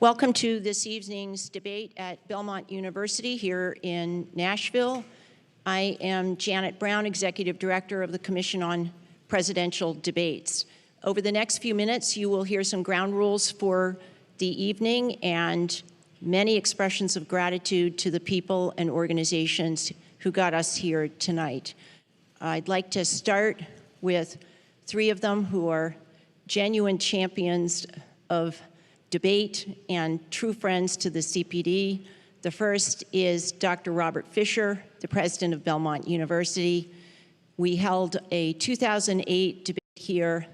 Welcome to this evening's debate at Belmont University here in Nashville. I am Janet Brown, Executive Director of the Commission on Presidential Debates. Over the next few minutes, you will hear some ground rules for the evening and many expressions of gratitude to the people and organizations who got us here tonight. I'd like to start with three of them who are genuine champions of debate and true friends to the CPD. The first is Dr. Robert Fisher, the president of Belmont University. We held a 2008 debate here.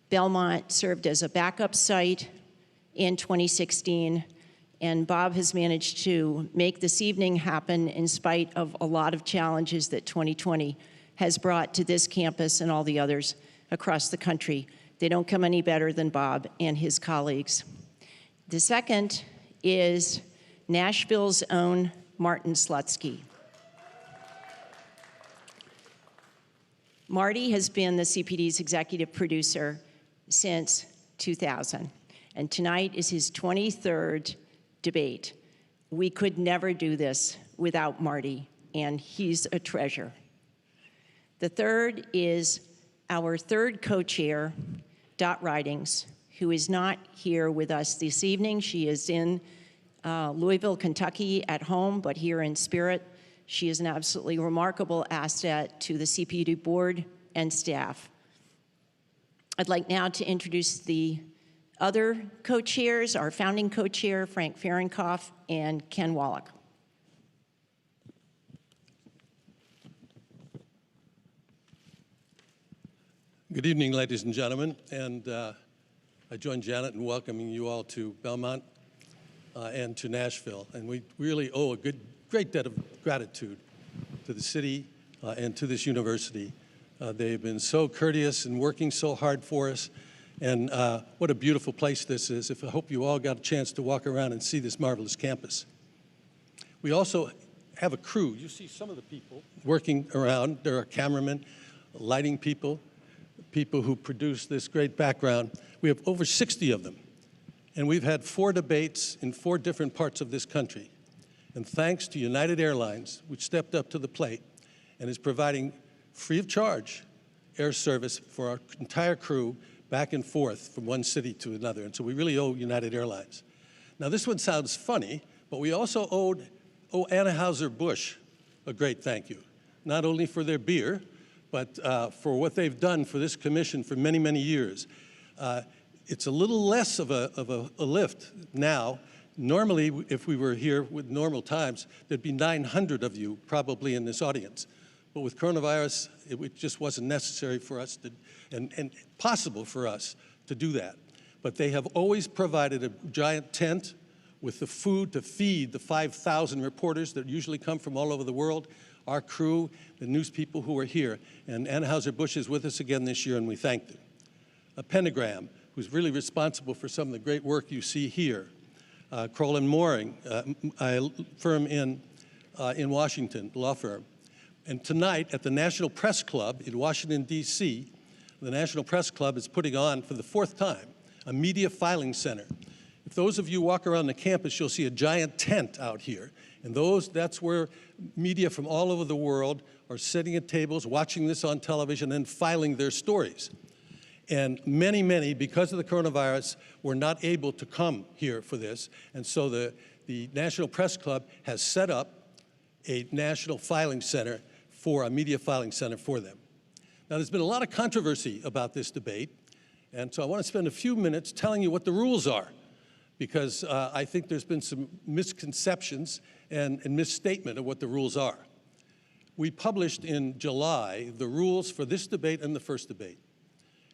Belmont served as a backup site in 2016, and Bob has managed to make this evening happen in spite of a lot of challenges that 2020 has brought to this campus and all the others across the country. They don't come any better than Bob and his colleagues. The second is Nashville's own Martin Slutsky. Marty has been the CPD's executive producer since 2000, and tonight is his 23rd debate. We could never do this without Marty, and he's a treasure. The third is our third co-chair, Dot Ridings, who is not here with us this evening. She is in Louisville, Kentucky at home, but here in spirit. She is an absolutely remarkable asset to the CPD board and staff. I'd like now to introduce the other co-chairs, our founding co-chair, Frank Fahrenkopf and Ken Wallach. Good evening, ladies and gentlemen, and I join Janet in welcoming you all to Belmont and to Nashville. And we really owe a great debt of gratitude to the city and to this university. They've been so courteous and working so hard for us. And what a beautiful place this is. I hope you all got a chance to walk around and see this marvelous campus. We also have a crew. You see some of the people working around. There are cameramen, lighting people, people who produce this great background. We have over 60 of them. And we've had 4 debates in 4 different parts of this country. And thanks to United Airlines, which stepped up to the plate and is providing free of charge air service for our entire crew back and forth from one city to another. And so we really owe United Airlines. Now this one sounds funny, but we also owe Anheuser-Busch a great thank you, not only for their beer, but for what they've done for this commission for many, many years. It's a little less of a lift now. Normally, if we were here with normal times, there'd be 900 of you probably in this audience. But with coronavirus, it just wasn't necessary for us to, and possible for us to do that. But they have always provided a giant tent with the food to feed the 5,000 reporters that usually come from all over the world, our crew, the news people who are here. And Anheuser-Busch is with us again this year, and we thank them. A Pentagram, who's really responsible for some of the great work you see here. Kroll and Mooring, a firm in Washington, law firm. And tonight at the National Press Club in Washington, D.C., the National Press Club is putting on, for the 4th time, a media filing center. If those of you walk around the campus, you'll see a giant tent out here. And that's where media from all over the world are sitting at tables, watching this on television, and filing their stories. And many, many, because of the coronavirus, were not able to come here for this. And so the National Press Club has set up a national filing center a media filing center for them. Now, there's been a lot of controversy about this debate. And so I want to spend a few minutes telling you what the rules are, because I think there's been some misconceptions and misstatement of what the rules are. We published in July the rules for this debate and the first debate.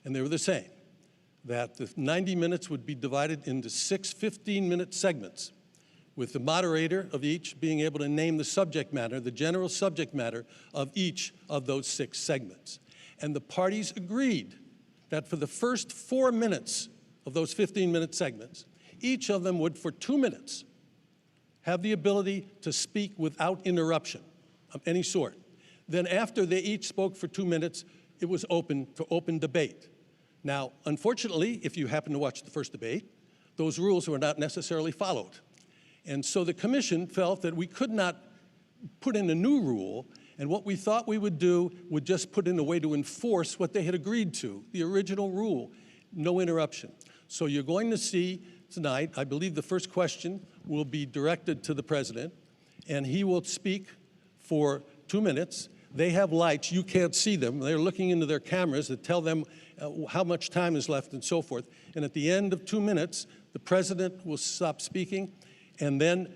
And they were the same, that the 90 minutes would be divided into 6 15-minute segments, with the moderator of each being able to name the subject matter, the general subject matter of each of those 6 segments. And the parties agreed that for the first 4 minutes of those 15-minute segments, each of them would, for 2 minutes, have the ability to speak without interruption of any sort. Then after they each spoke for 2 minutes, it was open for open debate. Now, unfortunately, if you happen to watch the first debate, those rules were not necessarily followed. And so the commission felt that we could not put in a new rule, and what we thought we would do would just put in a way to enforce what they had agreed to, the original rule, no interruption. So you're going to see tonight, I believe the first question will be directed to the president, and he will speak for 2 minutes. They have lights, you can't see them. They're looking into their cameras that tell them how much time is left and so forth. And at the end of 2 minutes, the president will stop speaking, and then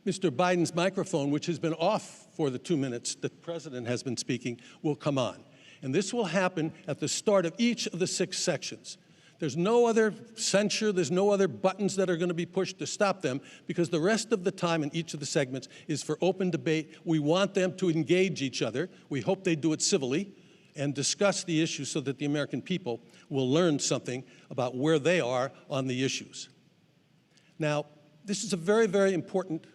Mr. Biden's microphone, which has been off for the 2 minutes the president has been speaking, will come on. And this will happen at the start of each of the 6 sections. There's no other censure, there's no other buttons that are going to be pushed to stop them, because the rest of the time in each of the segments is for open debate. We want them to engage each other. We hope they do it civilly and discuss the issues so that the American people will learn something about where they are on the issues. Now, this is a very, very important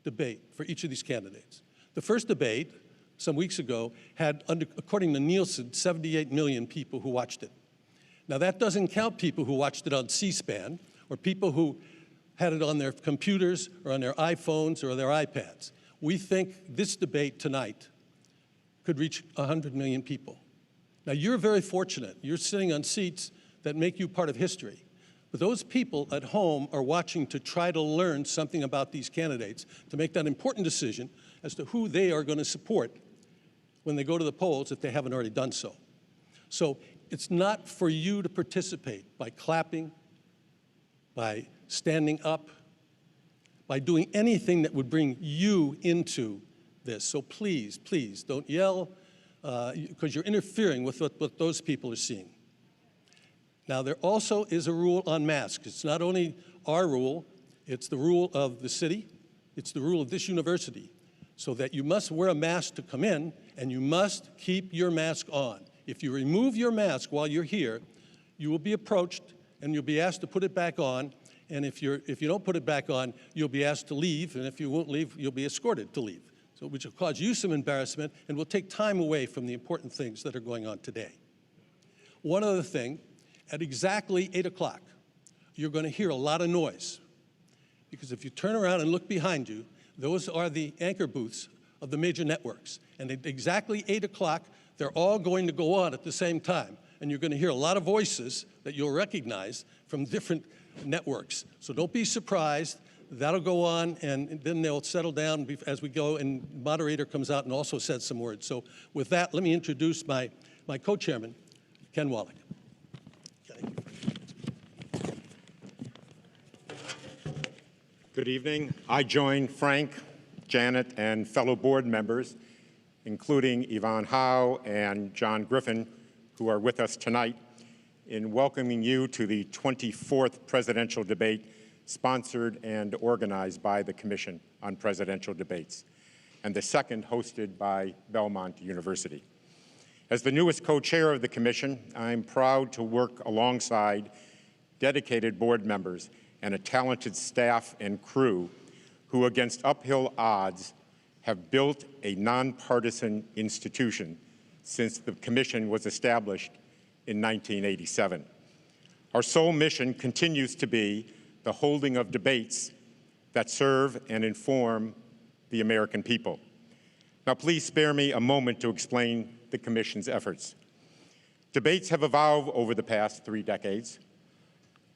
debate for each of these candidates. The first debate, some weeks ago, had, according to Nielsen, 78 million people who watched it. Now, that doesn't count people who watched it on C-SPAN or people who had it on their computers or on their iPhones or their iPads. We think this debate tonight could reach 100 million people. Now, you're very fortunate. You're sitting on seats that make you part of history. But those people at home are watching to try to learn something about these candidates, to make that important decision as to who they are going to support when they go to the polls if they haven't already done so. So it's not for you to participate by clapping, by standing up, by doing anything that would bring you into this. So please, please don't yell, because you're interfering with what those people are seeing. Now, there also is a rule on masks. It's not only our rule, it's the rule of the city, it's the rule of this university, so that you must wear a mask to come in, and you must keep your mask on. If you remove your mask while you're here, you will be approached and you'll be asked to put it back on, and if you don't put it back on, you'll be asked to leave, and if you won't leave, you'll be escorted to leave, so which will cause you some embarrassment and will take time away from the important things that are going on today. One other thing, at exactly 8 o'clock, you're going to hear a lot of noise, because if you turn around and look behind you, those are the anchor booths of the major networks, and at exactly 8 o'clock, they're all going to go on at the same time, and you're going to hear a lot of voices that you'll recognize from different networks. So don't be surprised. That'll go on, and then they'll settle down as we go, and the moderator comes out and also says some words. So with that, let me introduce my co-chairman, Ken Wallach. Good evening. I join Frank, Janet, and fellow board members, including Yvonne Howe and John Griffin, who are with us tonight, in welcoming you to the 24th presidential debate sponsored and organized by the Commission on Presidential Debates, and the second hosted by Belmont University. As the newest co-chair of the Commission, I'm proud to work alongside dedicated board members and a talented staff and crew who, against uphill odds, have built a nonpartisan institution since the Commission was established in 1987. Our sole mission continues to be the holding of debates that serve and inform the American people. Now, please spare me a moment to explain the Commission's efforts. Debates have evolved over the past 3 decades.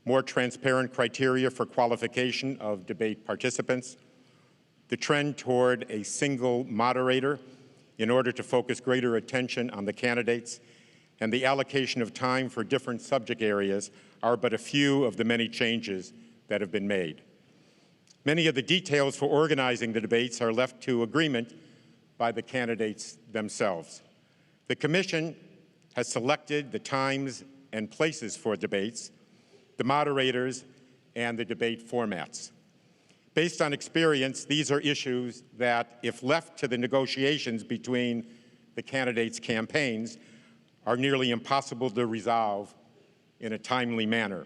More transparent criteria for qualification of debate participants, the trend toward a single moderator in order to focus greater attention on the candidates, and the allocation of time for different subject areas are but a few of the many changes that have been made. Many of the details for organizing the debates are left to agreement by the candidates themselves. The Commission has selected the times and places for debates, the moderators, and the debate formats. Based on experience, these are issues that, if left to the negotiations between the candidates' campaigns, are nearly impossible to resolve in a timely manner.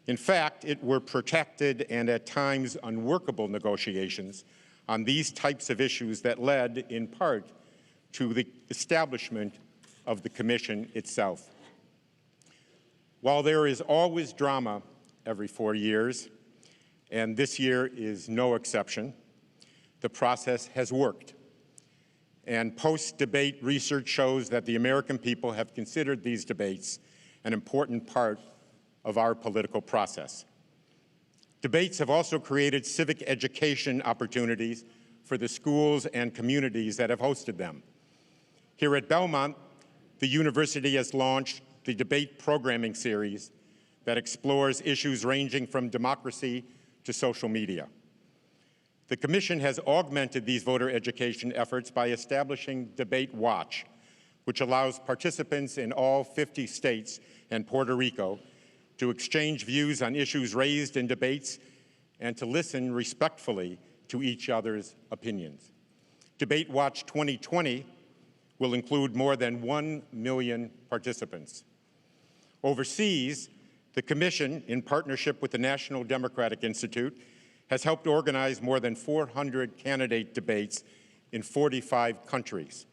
In fact, it were protracted and at times unworkable negotiations on these types of issues that led, in part, to the establishment of the Commission itself. While there is always drama every 4 years, and this year is no exception. The process has worked. And post-debate research shows that the American people have considered these debates an important part of our political process. Debates have also created civic education opportunities for the schools and communities that have hosted them. Here at Belmont, the university has launched the Debate Programming Series that explores issues ranging from democracy to social media. The Commission has augmented these voter education efforts by establishing Debate Watch, which allows participants in all 50 states and Puerto Rico to exchange views on issues raised in debates and to listen respectfully to each other's opinions. Debate Watch 2020 will include more than 1 million participants. Overseas, the Commission, in partnership with the National Democratic Institute, has helped organize more than 400 candidate debates in 45 countries,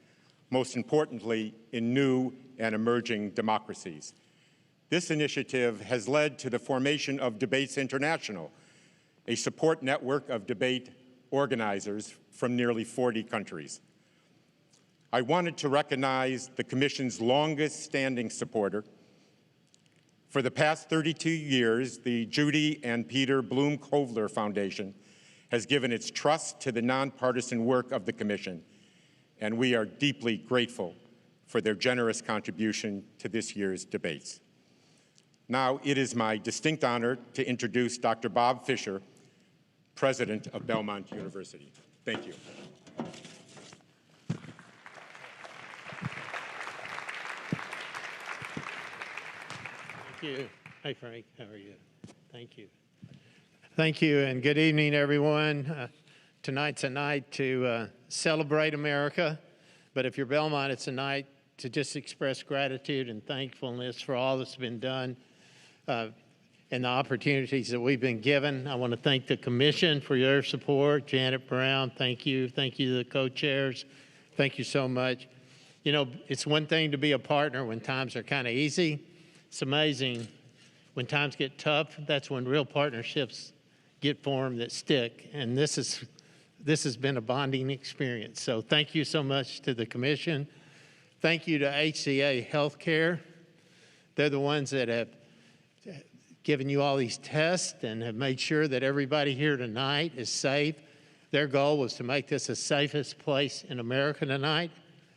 most importantly, in new and emerging democracies. This initiative has led to the formation of Debates International, a support network of debate organizers from nearly 40 countries. I wanted to recognize the Commission's longest-standing supporter. For the past 32 years, the Judy and Peter Bloom Kovler Foundation has given its trust to the nonpartisan work of the Commission, and we are deeply grateful for their generous contribution to this year's debates. Now, it is my distinct honor to introduce Dr. Bob Fisher, President of Belmont University. Thank you. Thank you. Hey, Frank, how are you? Thank you. Thank you, and good evening, everyone. Tonight's a night to celebrate America, but if you're Belmont, it's a night to just express gratitude and thankfulness for all that's been done and the opportunities that we've been given. I want to thank the Commission for your support. Janet Brown, thank you. Thank you to the co-chairs. Thank you so much. You know, it's one thing to be a partner when times are kind of easy. It's amazing when times get tough, that's when real partnerships get formed that stick. And this has been a bonding experience. So thank you so much to the Commission. Thank you to HCA Healthcare. They're the ones that have given you all these tests and have made sure that everybody here tonight is safe. Their goal was to make this the safest place in America tonight,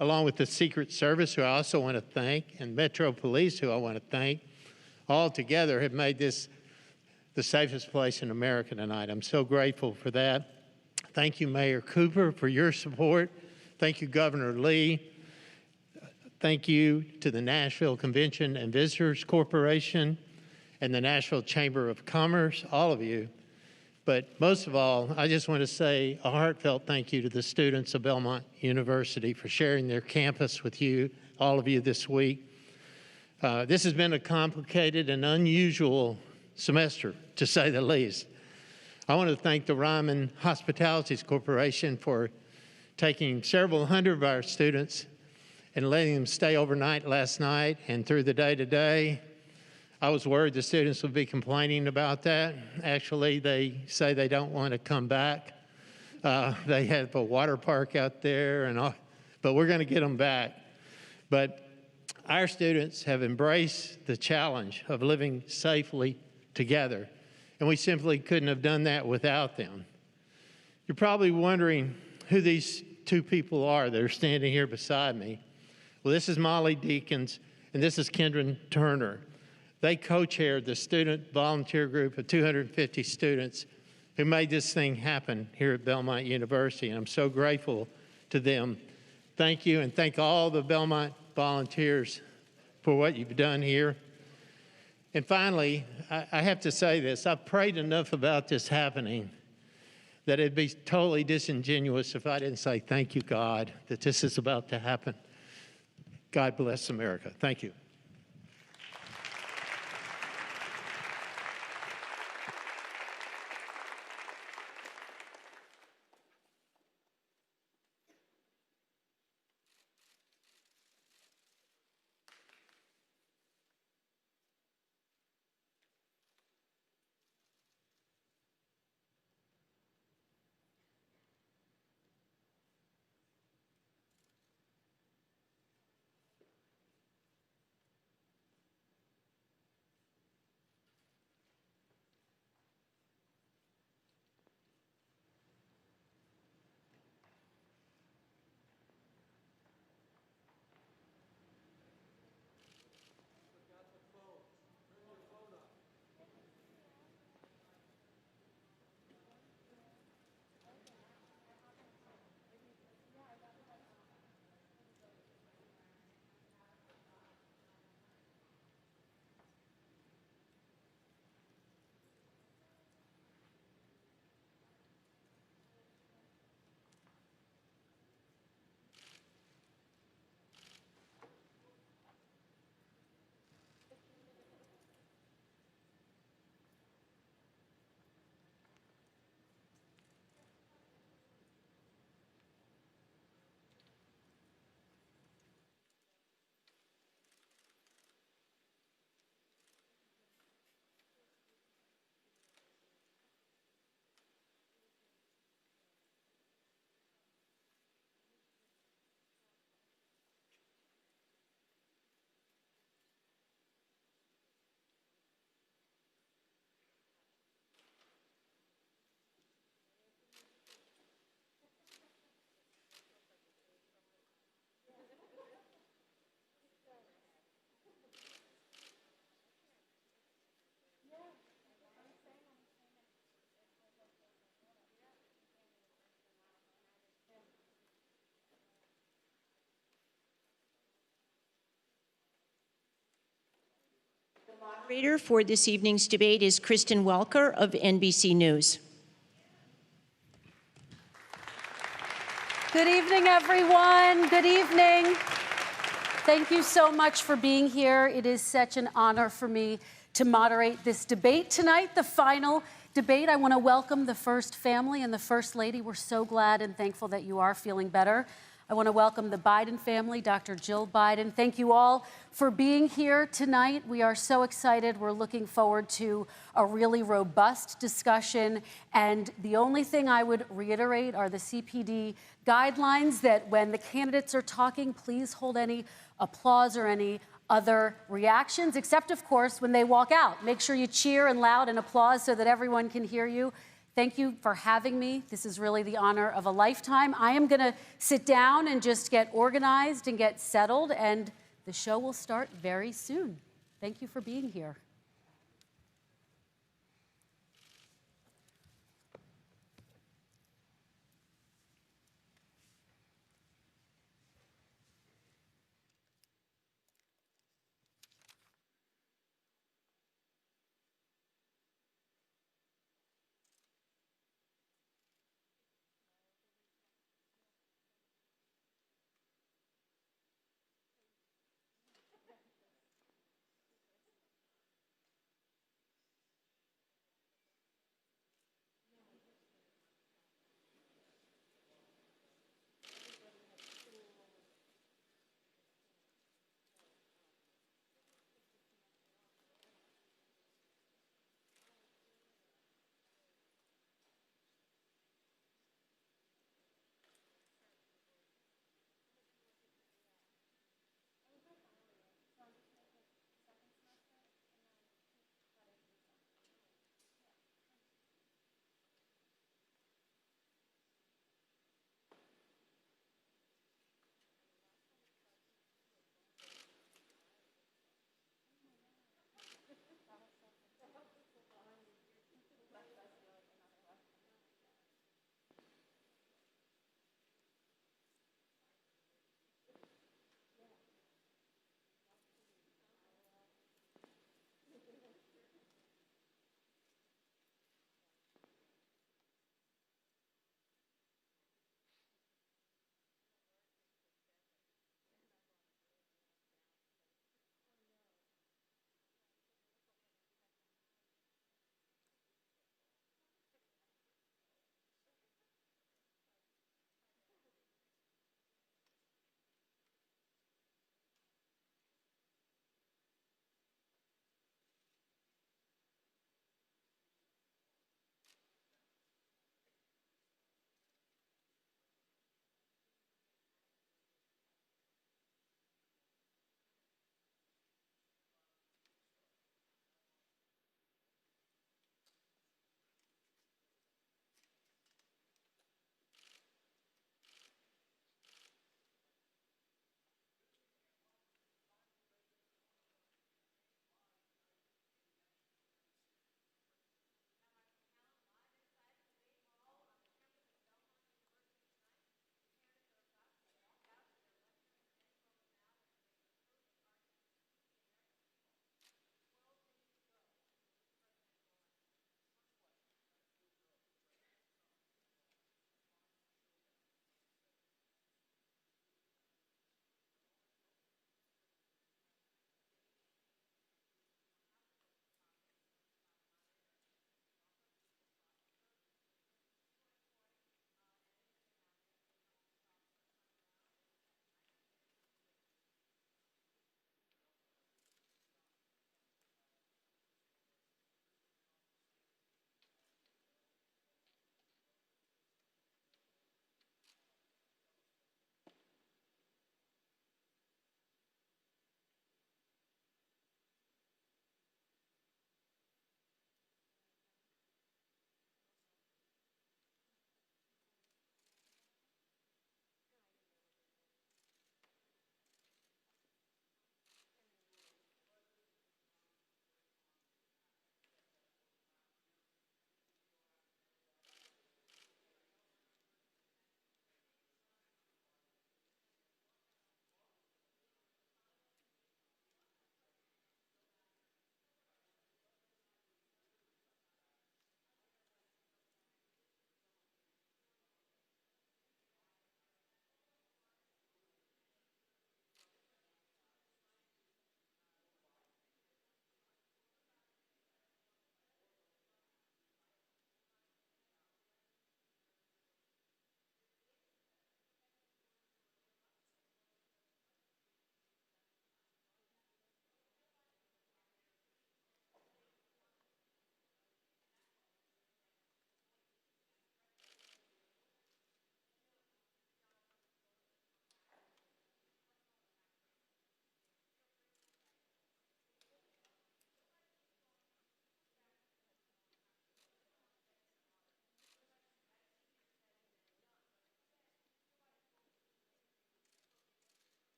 along with the Secret Service, who I also want to thank, and Metro Police, who I want to thank. All together have made this the safest place in America tonight. I'm so grateful for that. Thank you, Mayor Cooper, for your support. Thank you, Governor Lee. Thank you to the Nashville Convention and Visitors Corporation and the Nashville Chamber of Commerce, all of you. But most of all, I just want to say a heartfelt thank you to the students of Belmont University for sharing their campus with you, all of you this week. This has been a complicated and unusual semester, to say the least. I want to thank the Ryman Hospitalities Corporation for taking several hundred of our students and letting them stay overnight last night and through the day today. I was worried the students would be complaining about that. Actually, they say they don't want to come back. They have a water park out there, and all, but we're going to get them back. But our students have embraced the challenge of living safely together, and we simply couldn't have done that without them. You're probably wondering who these two people are that are standing here beside me. Well, this is Molly Deakins, and this is Kendra Turner. They co-chaired the student volunteer group of 250 students who made this thing happen here at Belmont University, and I'm so grateful to them. Thank you, and thank all the Belmont volunteers for what you've done here. And finally, I have to say this. I've prayed enough about this happening that it'd be totally disingenuous if I didn't say thank you, God, that this is about to happen. God bless America. Thank you. Moderator for this evening's debate is Kristen Welker of NBC News. Good evening, everyone. Good evening. Thank you so much for being here. It is such an honor for me to moderate this debate tonight, the final debate. I want to welcome the First Family and the First Lady. We're so glad and thankful that you are feeling better. I want to welcome the Biden family, Dr. Jill Biden. Thank you all for being here tonight. We are so excited. We're looking forward to a really robust discussion. And the only thing I would reiterate are the CPD guidelines that when the candidates are talking, please hold any applause or any other reactions, except, of course, when they walk out. Make sure you cheer and loud and applause so that everyone can hear you. Thank you for having me. This is really the honor of a lifetime. I am going to sit down and just get organized and get settled, and the show will start very soon. Thank you for being here.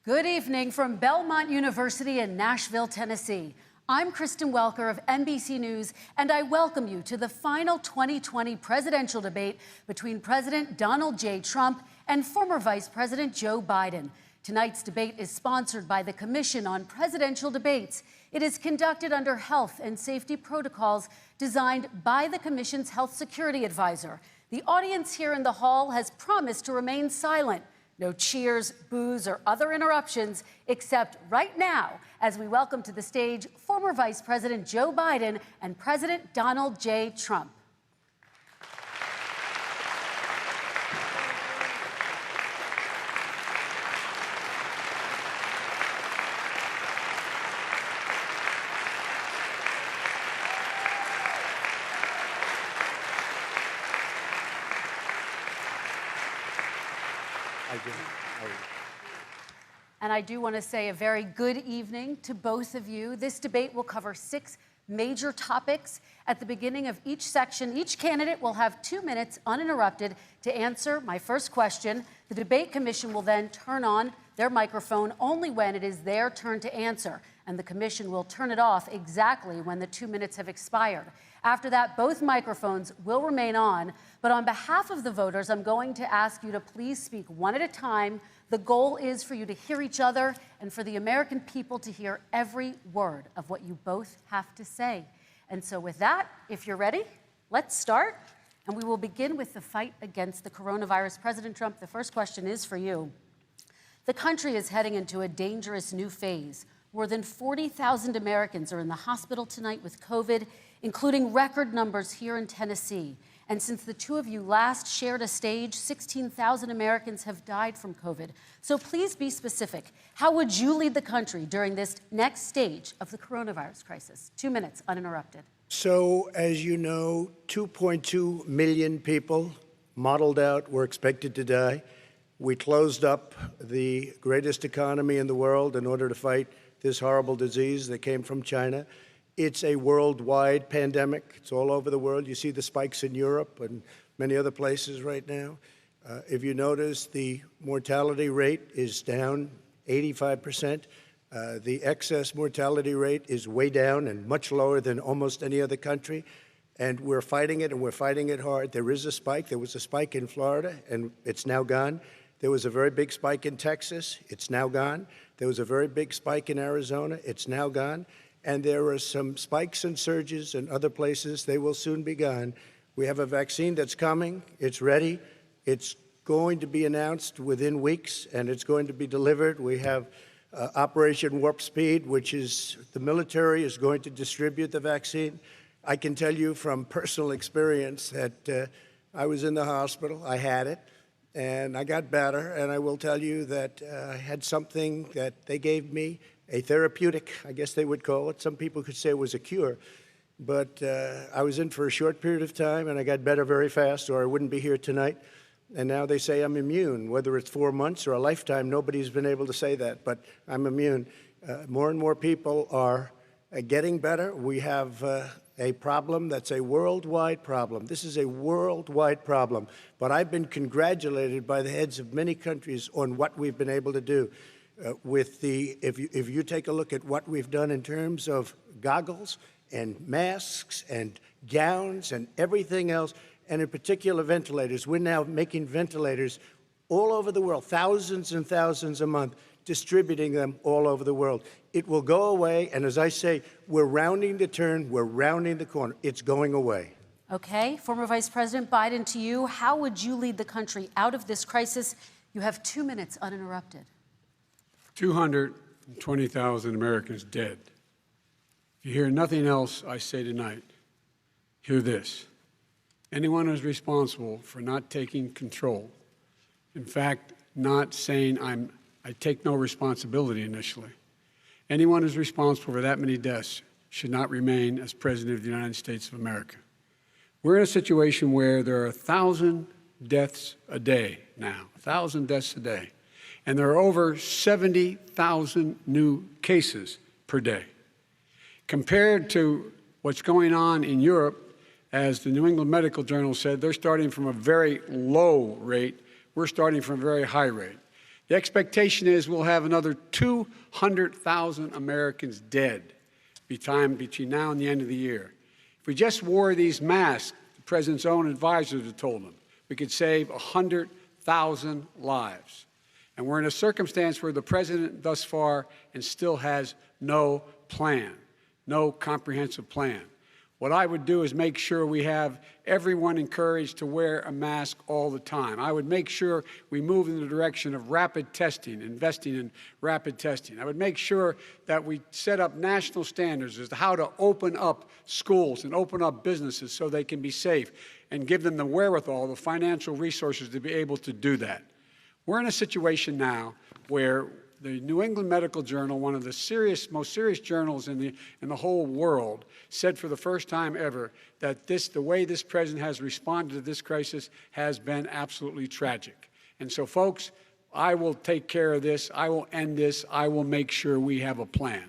Good evening from Belmont University in Nashville, Tennessee. I'm Kristen Welker of NBC News, and I welcome you to the final 2020 presidential debate between President Donald J. Trump and former Vice President Joe Biden. Tonight's debate is sponsored by the Commission on Presidential Debates. It is conducted under health and safety protocols designed by the Commission's health security advisor. The audience here in the hall has promised to remain silent. No cheers, boos, or other interruptions, except right now, as we welcome to the stage former Vice President Joe Biden and President Donald J. Trump. And I do want to say a very good evening to both of you. This debate will cover 6 major topics. At the beginning of each section, each candidate will have 2 minutes uninterrupted to answer my first question. The debate commission will then turn on their microphone only when it is their turn to answer, and the commission will turn it off exactly when the 2 minutes have expired. After that, both microphones will remain on, but on behalf of the voters, I'm going to ask you to please speak one at a time. The goal is for you to hear each other and for the American people to hear every word of what you both have to say. And so with that, if you're ready, let's start. And we will begin with the fight against the coronavirus. President Trump, the first question is for you. The country is heading into a dangerous new phase. More than 40,000 Americans are in the hospital tonight with COVID, including record numbers here in Tennessee. And since the two of you last shared a stage, 16,000 Americans have died from COVID. So please be specific. How would you lead the country during this next stage of the coronavirus crisis? 2 minutes, uninterrupted. So, as you know, 2.2 million people modeled out were expected to die. We closed up the greatest economy in the world in order to fight this horrible disease that came from China. It's a worldwide pandemic. It's all over the world. You see the spikes in Europe and many other places right now. If you notice, the mortality rate is down 85%. The excess mortality rate is way down and much lower than almost any other country. And we're fighting it, and we're fighting it hard. There is a spike. There was a spike in Florida, and it's now gone. There was a very big spike in Texas. It's now gone. There was a very big spike in Arizona. It's now gone. And there are some spikes and surges in other places. They will soon be gone. We have a vaccine that's coming. It's ready. It's going to be announced within weeks, and it's going to be delivered. We have Operation Warp Speed, which is the military is going to distribute the vaccine. I can tell you from personal experience that I was in the hospital. I had it, and I got better. And I will tell you that I had something that they gave me, a therapeutic, I guess they would call it. Some people could say it was a cure. But I was in for a short period of time, and I got better very fast, or I wouldn't be here tonight. And now they say I'm immune. Whether it's 4 months or a lifetime, nobody's been able to say that, but I'm immune. More and more people are getting better. We have a problem that's a worldwide problem. This is a worldwide problem. But I've been congratulated by the heads of many countries on what we've been able to do. If you take a look at what we've done in terms of goggles and masks and gowns and everything else, and in particular ventilators, we're now making ventilators all over the world, thousands and thousands a month, distributing them all over the world. It will go away, and as I say, we're rounding the turn, we're rounding the corner. It's going away. Okay, former Vice President Biden, to you, how would you lead the country out of this crisis? You have 2 minutes uninterrupted. 220,000 Americans dead. If you hear nothing else I say tonight, hear this. Anyone who's responsible for not taking control, in fact, not saying I take no responsibility initially, anyone who's responsible for that many deaths should not remain as President of the United States of America. We're in a situation where there are 1,000 deaths a day now, 1,000 deaths a day. And there are over 70,000 new cases per day. Compared to what's going on in Europe, as the New England Medical Journal said, they're starting from a very low rate. We're starting from a very high rate. The expectation is we'll have another 200,000 Americans dead between now and the end of the year. If we just wore these masks, the president's own advisors have told him, we could save 100,000 lives. And we're in a circumstance where the president thus far and still has no plan, no comprehensive plan. What I would do is make sure we have everyone encouraged to wear a mask all the time. I would make sure we move in the direction of rapid testing, investing in rapid testing. I would make sure that we set up national standards as to how to open up schools and open up businesses so they can be safe and give them the wherewithal, the financial resources to be able to do that. We're in a situation now where the New England Medical Journal, one of the most serious journals in the whole world, said for the first time ever that the way this president has responded to this crisis has been absolutely tragic. And so, folks, I will take care of this. I will end this. I will make sure we have a plan.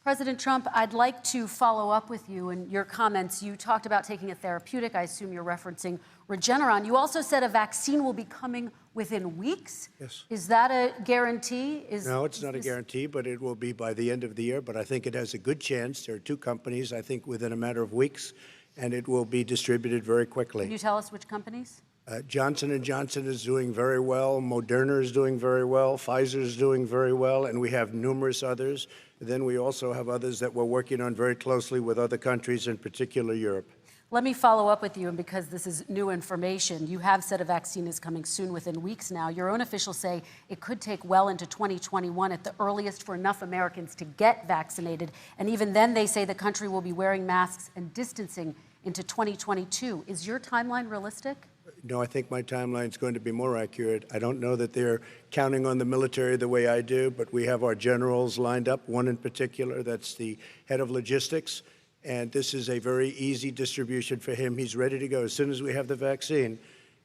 President Trump, I'd like to follow up with you in your comments. You talked about taking a therapeutic. I assume you're referencing Regeneron. You also said a vaccine will be coming within weeks. Yes. Is that a guarantee? No, it's not a guarantee, but it will be by the end of the year. But I think it has a good chance. There are two companies, I think, within a matter of weeks, and it will be distributed very quickly. Can you tell us which companies? Johnson & Johnson is doing very well. Moderna is doing very well. Pfizer is doing very well. And we have numerous others. Then we also have others that we're working on very closely with other countries, in particular Europe. Let me follow up with you, and because this is new information, you have said a vaccine is coming soon, within weeks now. Your own officials say it could take well into 2021 at the earliest for enough Americans to get vaccinated. And even then, they say the country will be wearing masks and distancing into 2022. Is your timeline realistic? No, I think my timeline is going to be more accurate. I don't know that they're counting on the military the way I do, but we have our generals lined up, one in particular that's the head of logistics. And this is a very easy distribution for him. He's ready to go as soon as we have the vaccine.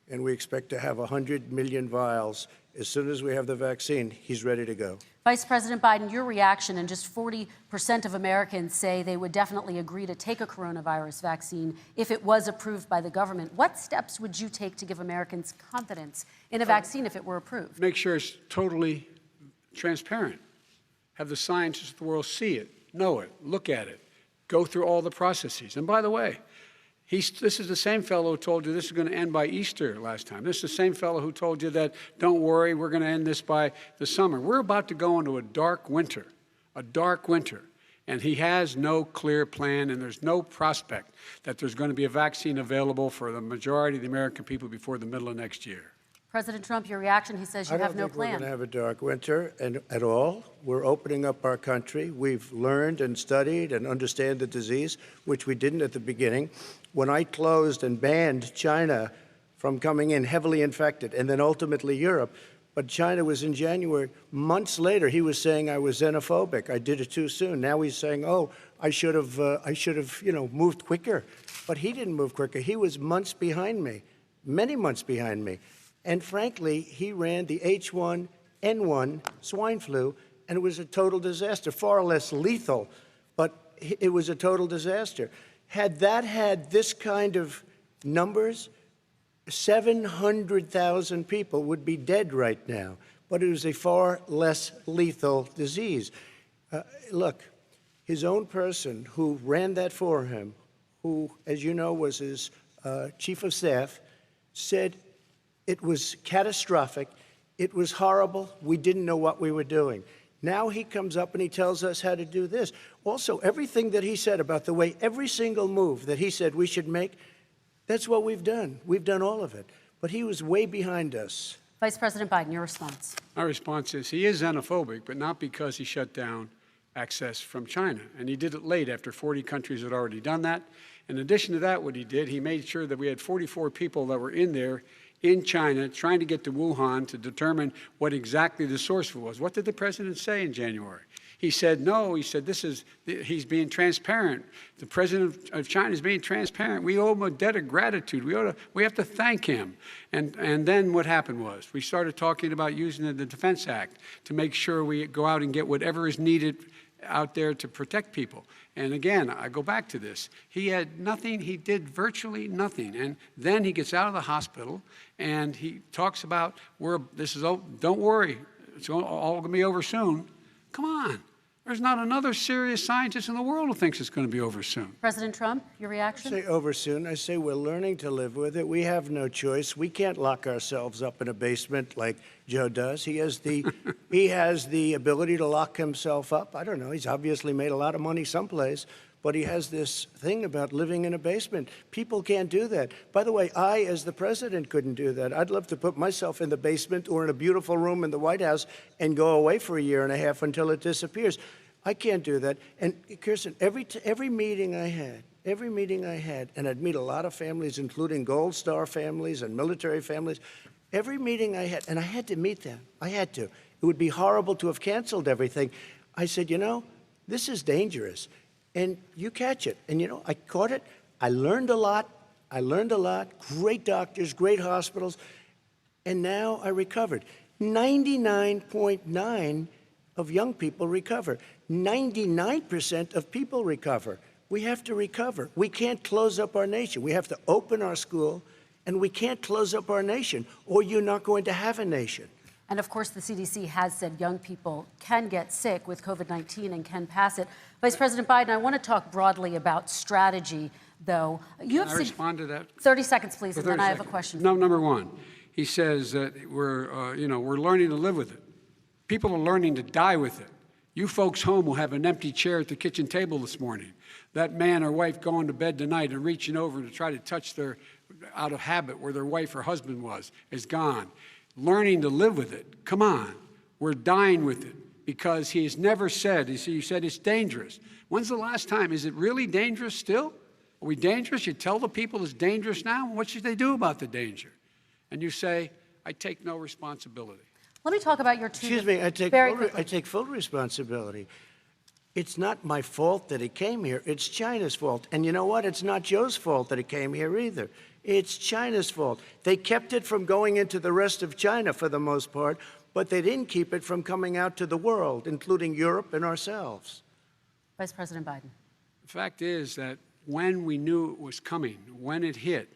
And we expect to have 100 million vials. As soon as we have the vaccine, he's ready to go. Vice President Biden, your reaction, and just 40% of Americans say they would definitely agree to take a coronavirus vaccine if it was approved by the government. What steps would you take to give Americans confidence in a vaccine if it were approved? Make sure it's totally transparent. Have the scientists of the world see it, know it, look at it, go through all the processes. And by the way, this is the same fellow who told you this is going to end by Easter last time. This is the same fellow who told you that, don't worry, we're going to end this by the summer. We're about to go into a dark winter. And he has no clear plan, and there's no prospect that there's going to be a vaccine available for the majority of the American people before the middle of next year. President Trump, your reaction, he says you have no plan. I don't think we're going to have a dark winter at all. We're opening up our country. We've learned and studied and understand the disease, which we didn't at the beginning. When I closed and banned China from coming in heavily infected, and then ultimately Europe, but China was in January. Months later, he was saying I was xenophobic. I did it too soon. Now he's saying, oh, I should have, moved quicker. But he didn't move quicker. He was months behind me, many months behind me. And frankly, he ran the H1N1 swine flu, and it was a total disaster, far less lethal, but it was a total disaster. Had that had this kind of numbers, 700,000 people would be dead right now, but it was a far less lethal disease. Look, his own person who ran that for him, who, as you know, was his chief of staff, said it was catastrophic, it was horrible, we didn't know what we were doing. Now he comes up and he tells us how to do this. Also, everything that he said about the way every single move that he said we should make, that's what we've done. We've done all of it. But he was way behind us. Vice President Biden, your response. My response is he is xenophobic, but not because he shut down access from China. And he did it late after 40 countries had already done that. In addition to that, what he did, he made sure that we had 44 people that were in there in China trying to get to Wuhan to determine what exactly the source was. What did the president say in January? He said, no, he said, he's being transparent. The president of China is being transparent. We owe him a debt of gratitude. We have to thank him. And then what happened was we started talking about using the Defense Act to make sure we go out and get whatever is needed out there to protect people. And again, I go back to this. He had nothing. He did virtually nothing. And then he gets out of the hospital and he talks about, don't worry, it's all going to be over soon. Come on. There's not another serious scientist in the world who thinks it's going to be over soon. President Trump, your reaction? I say over soon. I say we're learning to live with it. We have no choice. We can't lock ourselves up in a basement like Joe does. He has the ability to lock himself up. I don't know. He's obviously made a lot of money someplace, but he has this thing about living in a basement. People can't do that. By the way, I, as the president, couldn't do that. I'd love to put myself in the basement or in a beautiful room in the White House and go away for a year and a half until it disappears. I can't do that. And Kirsten, every meeting I had, and I'd meet a lot of families, including Gold Star families and military families, every meeting I had, and I had to meet them. I had to. It would be horrible to have canceled everything. I said, this is dangerous. And you catch it. And, I caught it. I learned a lot. Great doctors, great hospitals. And now I recovered. 99.9 of young people recover. 99% of people recover. We have to recover. We can't close up our nation. We have to open our school, and we can't close up our nation, or you're not going to have a nation. And of course, the CDC has said young people can get sick with COVID-19 and can pass it. Vice President Biden, I want to talk broadly about strategy, though. Can I respond to that? 30 seconds, please, and then I have a seconds. question. No, number one, he says that we're learning to live with it. People are learning to die with it. You folks home will have an empty chair at the kitchen table this morning. That man or wife going to bed tonight and reaching over to try to touch out of habit where their wife or husband is gone. Learning to live with it. Come on. We're dying with it because he has never said, you said it's dangerous. When's the last time? Is it really dangerous still? Are we dangerous? You tell the people it's dangerous now? What should they do about the danger? And you say, I take no responsibility. Let me talk about your two. Excuse me, I take full responsibility. It's not my fault that he came here. It's China's fault. And you know what? It's not Joe's fault that he came here either. It's China's fault. They kept it from going into the rest of China for the most part, but they didn't keep it from coming out to the world, including Europe and ourselves. Vice President Biden. The fact is that when we knew it was coming, when it hit,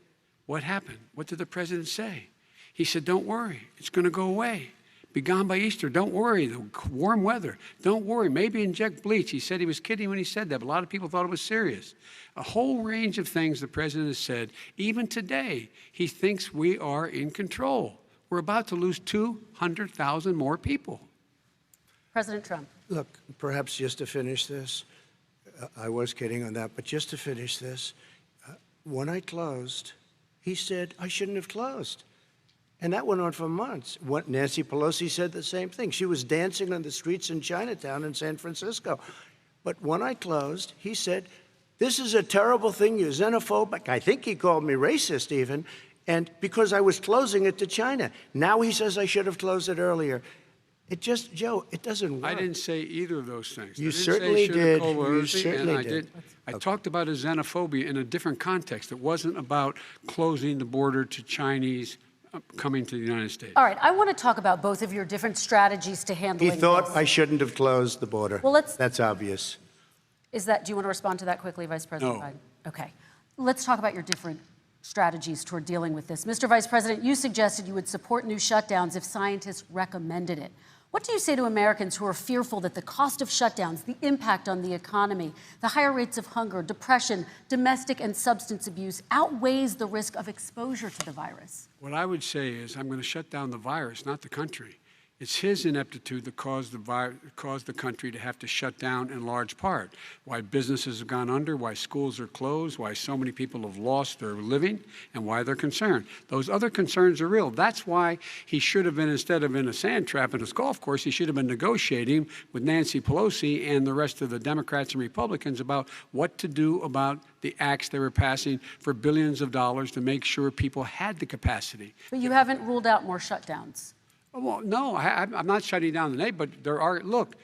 what happened? What did the president say? He said, don't worry, it's going to go away. Be gone by Easter. Don't worry. The warm weather. Don't worry. Maybe inject bleach. He said he was kidding when he said that, but a lot of people thought it was serious. A whole range of things the president has said. Even today, he thinks we are in control. We're about to lose 200,000 more people. President Trump. Look, perhaps just to finish this, I was kidding on that, but just to finish this, when I closed, he said I shouldn't have closed. And that went on for months. Nancy Pelosi said the same thing. She was dancing on the streets in Chinatown in San Francisco. But when I closed, he said, this is a terrible thing, you're xenophobic. I think he called me racist even, and because I was closing it to China. Now he says I should have closed it earlier. Joe, it doesn't work. I didn't say either of those things. You certainly did. You certainly did. I talked about a xenophobia in a different context. It wasn't about closing the border to Chinese coming to the United States. All right, I want to talk about both of your different strategies to handling He thought this. I shouldn't have closed the border. Well, that's obvious. Do you want to respond to that quickly, Vice President No. Biden? Okay. Let's talk about your different strategies toward dealing with this. Mr. Vice President, you suggested you would support new shutdowns if scientists recommended it. What do you say to Americans who are fearful that the cost of shutdowns, the impact on the economy, the higher rates of hunger, depression, domestic and substance abuse outweighs the risk of exposure to the virus? What I would say is I'm going to shut down the virus, not the country. It's his ineptitude that caused the country to have to shut down in large part. Why businesses have gone under, why schools are closed, why so many people have lost their living, and why they're concerned. Those other concerns are real. That's why he should have been, instead of in a sand trap in his golf course, he should have been negotiating with Nancy Pelosi and the rest of the Democrats and Republicans about what to do about the acts they were passing for billions of dollars to make sure people had the capacity. But you haven't ruled out more shutdowns. Well, no, I'm not shutting down the nation, but look,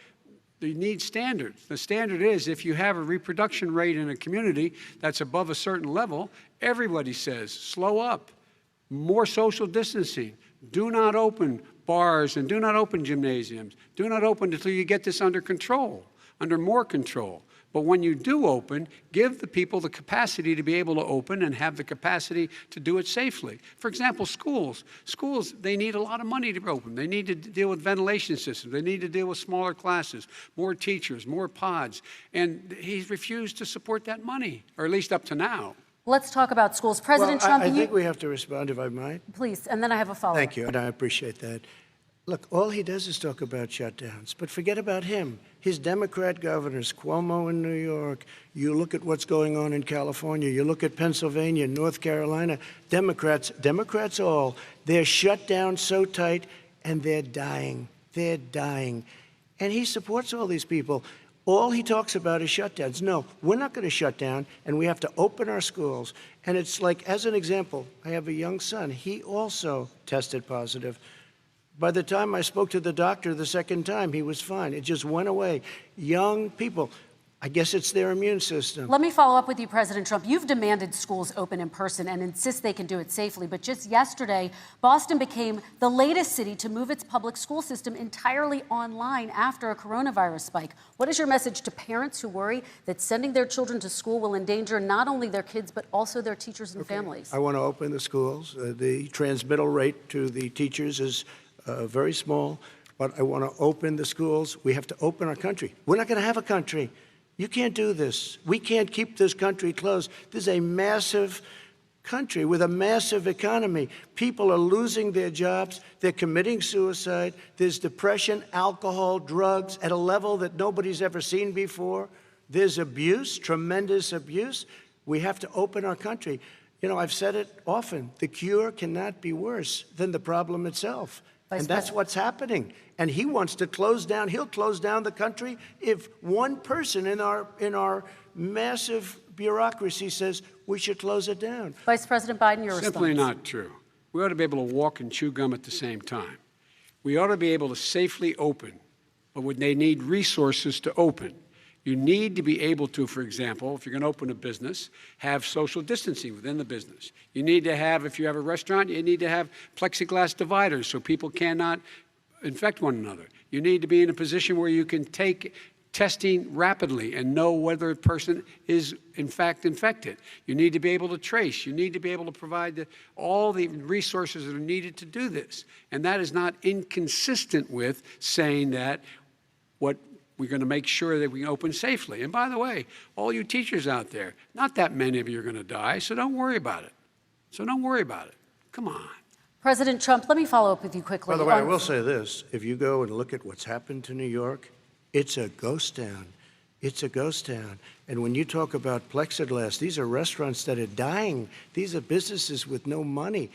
you need standards. The standard is if you have a reproduction rate in a community that's above a certain level, everybody says, slow up, more social distancing, do not open bars and do not open gymnasiums, do not open until you get this under control. under more control. But when you do open, give the people the capacity to be able to open and have the capacity to do it safely. For example, schools. Schools, they need a lot of money to open. They need to deal with ventilation systems. They need to deal with smaller classes, more teachers, more pods. And he's refused to support that money, or at least up to now. Let's talk about schools. President Trump, I think we have to respond, if I might. Please, and then I have a follow-up. Thank you, and I appreciate that. Look, all he does is talk about shutdowns, but forget about him. His Democrat governors, Cuomo in New York, you look at what's going on in California, you look at Pennsylvania, North Carolina, Democrats all, they're shut down so tight, and they're dying. They're dying. And he supports all these people. All he talks about is shutdowns. No, we're not going to shut down, and we have to open our schools. And it's like, as an example, I have a young son. He also tested positive. By the time I spoke to the doctor the second time, he was fine. It just went away. Young people, I guess it's their immune system. Let me follow up with you, President Trump. You've demanded schools open in person and insist they can do it safely. But just yesterday, Boston became the latest city to move its public school system entirely online after a coronavirus spike. What is your message to parents who worry that sending their children to school will endanger not only their kids, but also their teachers and families? I want to open the schools. The transmittal rate to the teachers is very small, but I want to open the schools. We have to open our country. We're not going to have a country. You can't do this. We can't keep this country closed. This is a massive country with a massive economy. People are losing their jobs. They're committing suicide. There's depression, alcohol, drugs at a level that nobody's ever seen before. There's abuse, tremendous abuse. We have to open our country. You know, I've said it often. The cure cannot be worse than the problem itself. And that's what's happening. And he wants to close down. He'll close down the country if one person in our massive bureaucracy says we should close it down. Vice President Biden, your response. Simply not true. We ought to be able to walk and chew gum at the same time. We ought to be able to safely open, but when they need resources to open. You need to be able to, for example, if you're going to open a business, have social distancing within the business. You need to have, if you have a restaurant, you need to have plexiglass dividers so people cannot infect one another. You need to be in a position where you can take testing rapidly and know whether a person is, in fact, infected. You need to be able to trace. You need to be able to provide all the resources that are needed to do this. And that is not inconsistent with saying that we're going to make sure that we can open safely. And by the way, all you teachers out there, not that many of you are going to die, so don't worry about it. Come on. President Trump, let me follow up with you quickly. By the way, I will say this. If you go and look at what's happened to New York, it's a ghost town. It's a ghost town. And when you talk about plexiglass, these are restaurants that are dying. These are businesses with no money.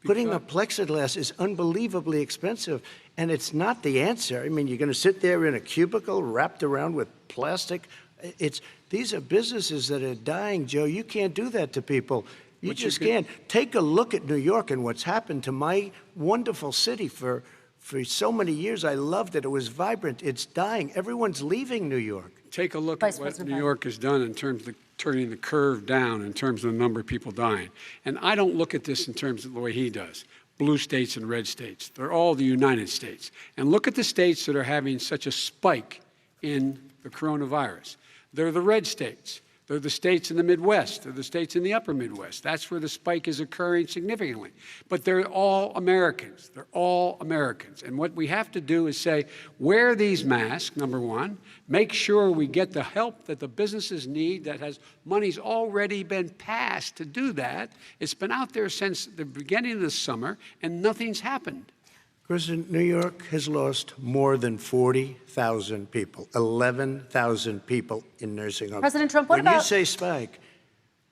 Putting up plexiglass is unbelievably expensive, and it's not the answer. I mean, you're going to sit there in a cubicle wrapped around with plastic. These are businesses that are dying, Joe. You can't do that to people. You just can't. Take a look at New York and what's happened to my wonderful city for so many years. I loved it. It was vibrant. It's dying. Everyone's leaving New York. Take a look at what New York has done in terms of turning the curve down in terms of the number of people dying. And I don't look at this in terms of the way he does. Blue states and red states. They're all the United States. And look at the states that are having such a spike in the coronavirus. They're the red states. They're the states in the Midwest. They're the states in the upper Midwest. That's where the spike is occurring significantly. But they're all Americans. They're all Americans. And what we have to do is say, wear these masks, number one. Make sure we get the help that the businesses need that has money's already been passed to do that. It's been out there since the beginning of the summer, and nothing's happened. President, New York has lost more than 40,000 people, 11,000 people in nursing homes. President Trump, what about... When you say spike,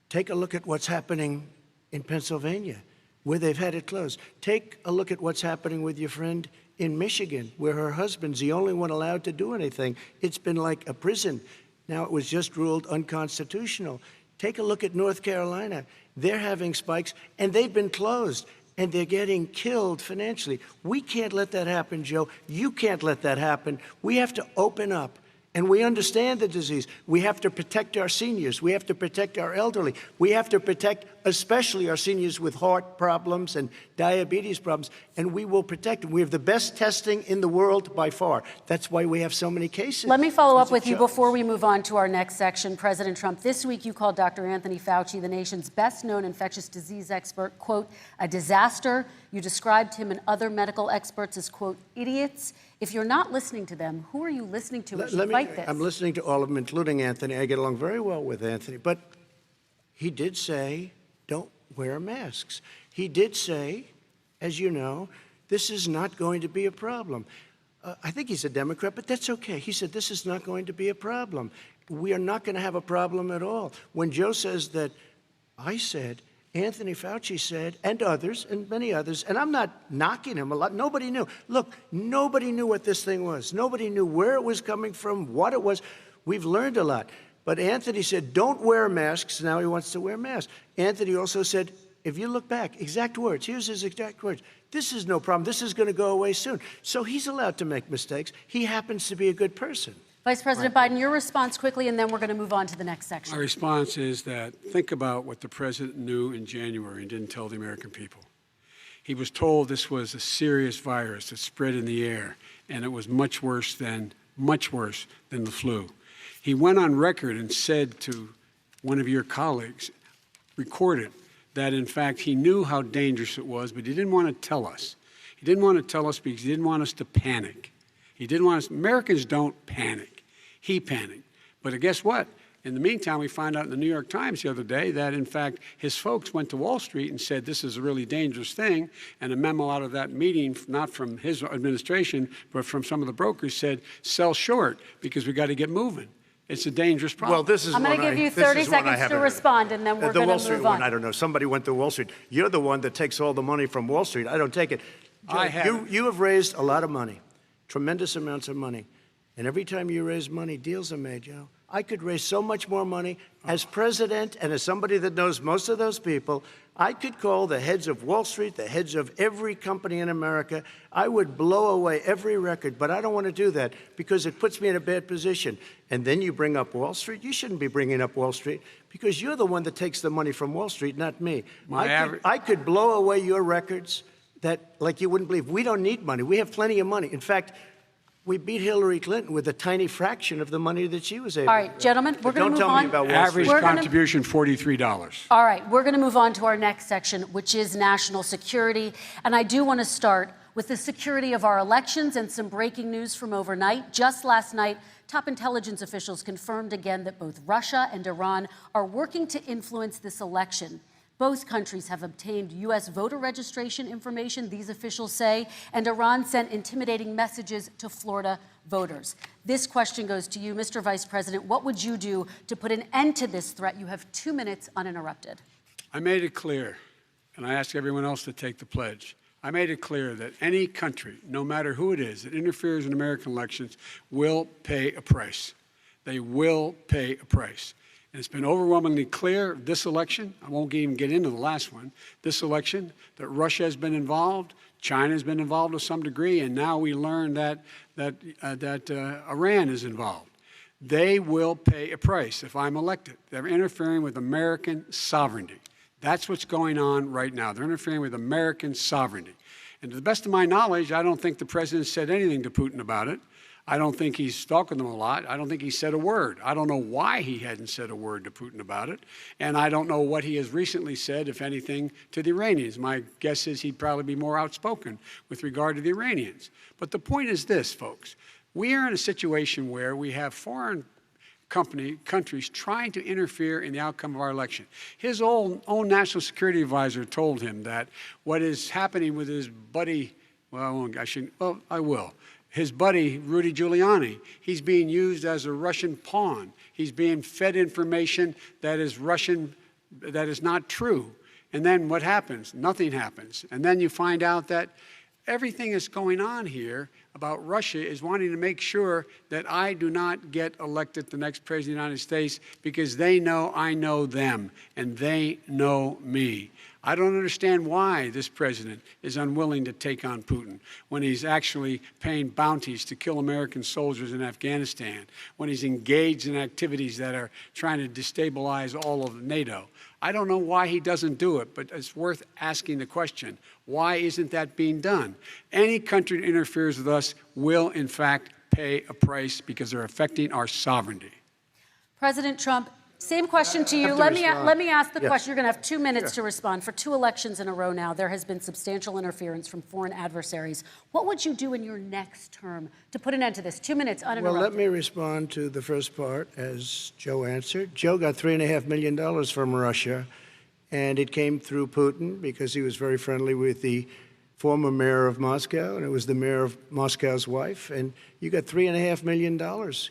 take a look at what's happening in Pennsylvania, where they've had it closed. Take a look at what's happening with your friend in Michigan, where her husband's the only one allowed to do anything. It's been like a prison. Now it was just ruled unconstitutional. Take a look at North Carolina. They're having spikes, and they've been closed. And they're getting killed financially. We can't let that happen, Joe. You can't let that happen. We have to open up. And we understand the disease. We have to protect our seniors. We have to protect our elderly. We have to protect especially our seniors with heart problems and diabetes problems. And we will protect them. We have the best testing in the world by far. That's why we have so many cases. Let me follow up with you before we move on to our next section. President Trump, this week you called Dr. Anthony Fauci, the nation's best-known infectious disease expert, quote, a disaster. You described him and other medical experts as, quote, idiots. If you're not listening to them, who are you listening to as you fight this? I'm listening to all of them, including Anthony. I get along very well with Anthony. But he did say, don't wear masks. He did say, as you know, this is not going to be a problem. I think he's a Democrat, but that's okay. He said this is not going to be a problem. We are not going to have a problem at all. When Joe says that, I said, Anthony Fauci said, and others, and many others, and I'm not knocking him a lot. Nobody knew. Look, nobody knew what this thing was. Nobody knew where it was coming from, what it was. We've learned a lot. But Anthony said, don't wear masks. Now he wants to wear masks. Anthony also said, if you look back, exact words, here's his exact words. This is no problem. This is going to go away soon. So he's allowed to make mistakes. He happens to be a good person. Vice President Biden, your response quickly, and then we're going to move on to the next section. My response is that think about what the president knew in January and didn't tell the American people. He was told this was a serious virus that spread in the air, and it was much worse than the flu. He went on record and said to one of your colleagues, recorded, that in fact he knew how dangerous it was, but he didn't want to tell us. He didn't want to tell us because he didn't want us to panic. He didn't want us, Americans don't panic. He panicked. But guess what? In the meantime, we find out in the New York Times the other day that, in fact, his folks went to Wall Street and said this is a really dangerous thing. And a memo out of that meeting, not from his administration, but from some of the brokers, said sell short because we got to get moving. It's a dangerous problem. Well, this is I'm going to give you 30 seconds to respond, and then we're going to move on. The Wall Street one, I don't know. Somebody went to Wall Street. You're the one that takes all the money from Wall Street. I don't take it. You have raised a lot of money, tremendous amounts of money. And every time you raise money, deals are made, Joe. I could raise so much more money. As president and as somebody that knows most of those people, I could call the heads of Wall Street, the heads of every company in America. I would blow away every record, but I don't want to do that because it puts me in a bad position. And then you bring up Wall Street. You shouldn't be bringing up Wall Street because you're the one that takes the money from Wall Street, not me. I could blow away your records that, like you wouldn't believe. We don't need money. We have plenty of money. In fact, we beat Hillary Clinton with a tiny fraction of the money that she was able to. All right, gentlemen, we're going to move on. Don't tell me about Wall Street. Average contribution, $43. All right, we're going to move on to our next section, which is national security. And I do want to start with the security of our elections and some breaking news from overnight. Just last night, top intelligence officials confirmed again that both Russia and Iran are working to influence this election. Both countries have obtained U.S. voter registration information, these officials say, and Iran sent intimidating messages to Florida voters. This question goes to you, Mr. Vice President. What would you do to put an end to this threat? You have 2 minutes uninterrupted. I made it clear, and I ask everyone else to take the pledge. I made it clear that any country, no matter who it is, that interferes in American elections will pay a price. They will pay a price. And it's been overwhelmingly clear this election, I won't even get into the last one, this election, that Russia has been involved, China has been involved to some degree, and now we learn that Iran is involved. They will pay a price if I'm elected. They're interfering with American sovereignty. That's what's going on right now. They're interfering with American sovereignty. And to the best of my knowledge, I don't think the president said anything to Putin about it. I don't think he's talking to them a lot. I don't think he said a word. I don't know why he hadn't said a word to Putin about it. And I don't know what he has recently said, if anything, to the Iranians. My guess is he'd probably be more outspoken with regard to the Iranians. But the point is this, folks. We are in a situation where we have foreign countries trying to interfere in the outcome of our election. His own national security advisor told him that what is happening with his buddy, I will. His buddy, Rudy Giuliani, he's being used as a Russian pawn. He's being fed information that is Russian, that is not true. And then what happens? Nothing happens. And then you find out that everything that's going on here about Russia is wanting to make sure that I do not get elected the next president of the United States because they know I know them and they know me. I don't understand why this president is unwilling to take on Putin when he's actually paying bounties to kill American soldiers in Afghanistan, when he's engaged in activities that are trying to destabilize all of NATO. I don't know why he doesn't do it, but it's worth asking the question, why isn't that being done? Any country that interferes with us will, in fact, pay a price because they're affecting our sovereignty. President Trump, same question to you. Let me ask the question. You're going to have 2 minutes to respond. For 2 elections in a row now, there has been substantial interference from foreign adversaries. What would you do in your next term to put an end to this? 2 minutes uninterrupted. Well, let me respond to the first part as Joe answered. Joe got $3.5 million from Russia, and it came through Putin because he was very friendly with the former mayor of Moscow, and it was the mayor of Moscow's wife. And you got $3.5 million.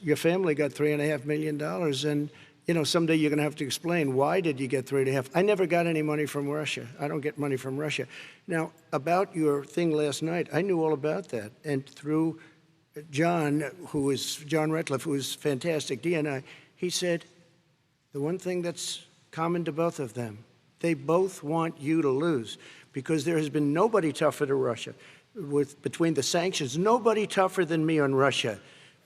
Your family got $3.5 million. And you know, someday you're going to have to explain, why did you get 3.5? I never got any money from Russia. I don't get money from Russia. Now, about your thing last night, I knew all about that. And through John Ratcliffe, who is fantastic, DNI, he said, the one thing that's common to both of them, they both want you to lose because there has been nobody tougher to Russia. Between the sanctions, nobody tougher than me on Russia.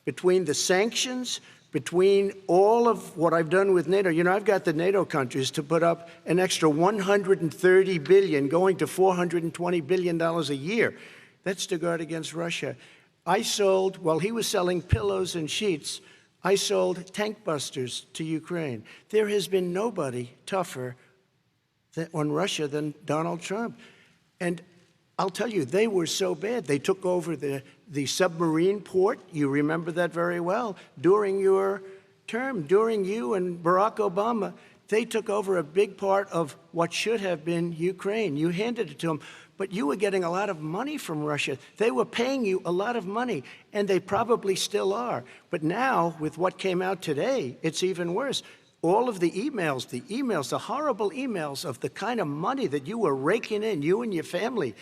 Between the sanctions, between all of what I've done with NATO, you know, I've got the NATO countries to put up an extra $130 billion, going to $420 billion a year. That's to guard against Russia. I sold, while he was selling pillows and sheets, I sold tank busters to Ukraine. There has been nobody tougher on Russia than Donald Trump. And I'll tell you, they were so bad. They took over the submarine port. You remember that very well. During your term, during you and Barack Obama, they took over a big part of what should have been Ukraine. You handed it to them, but you were getting a lot of money from Russia. They were paying you a lot of money, and they probably still are. But now, with what came out today, it's even worse. All of the emails, the horrible emails of the kind of money that you were raking in, you and your family.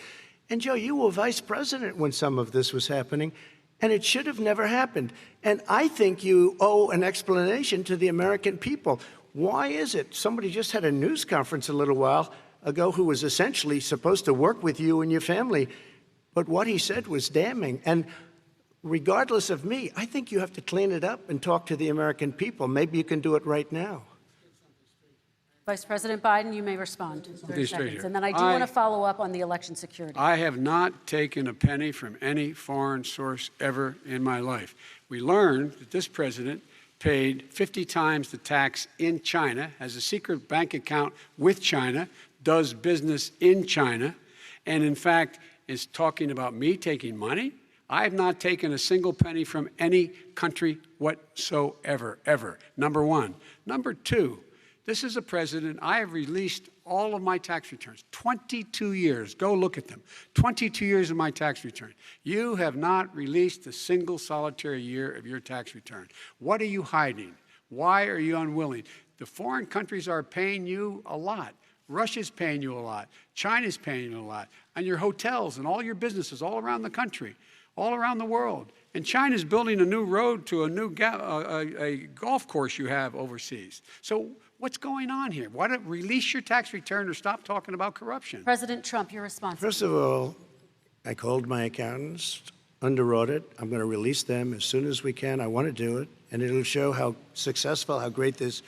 And Joe, you were vice president when some of this was happening, and it should have never happened. And I think you owe an explanation to the American people. Why is it? Somebody just had a news conference a little while ago who was essentially supposed to work with you and your family, but what he said was damning. And regardless of me, I think you have to clean it up and talk to the American people. Maybe you can do it right now. Vice President Biden, you may respond. 30 seconds. And then I do want to follow up on the election security. I have not taken a penny from any foreign source ever in my life. We learned that this president paid 50 times the tax in China, has a secret bank account with China, does business in China, and in fact is talking about me taking money. I have not taken a single penny from any country whatsoever, ever. Number one. Number two, this is a president, I have released all of my tax returns, 22 years. Go look at them. 22 years of my tax return. You have not released a single solitary year of your tax return. What are you hiding? Why are you unwilling? The foreign countries are paying you a lot. Russia's paying you a lot. China's paying you a lot. And your hotels and all your businesses all around the country, all around the world. And China's building a new road to a new a golf course you have overseas. So what's going on here? Why don't release your tax return or stop talking about corruption? President Trump, your response. First of all, I called my accountants under audit. I'm going to release them as soon as we can. I want to do it, and it'll show how successful, how great this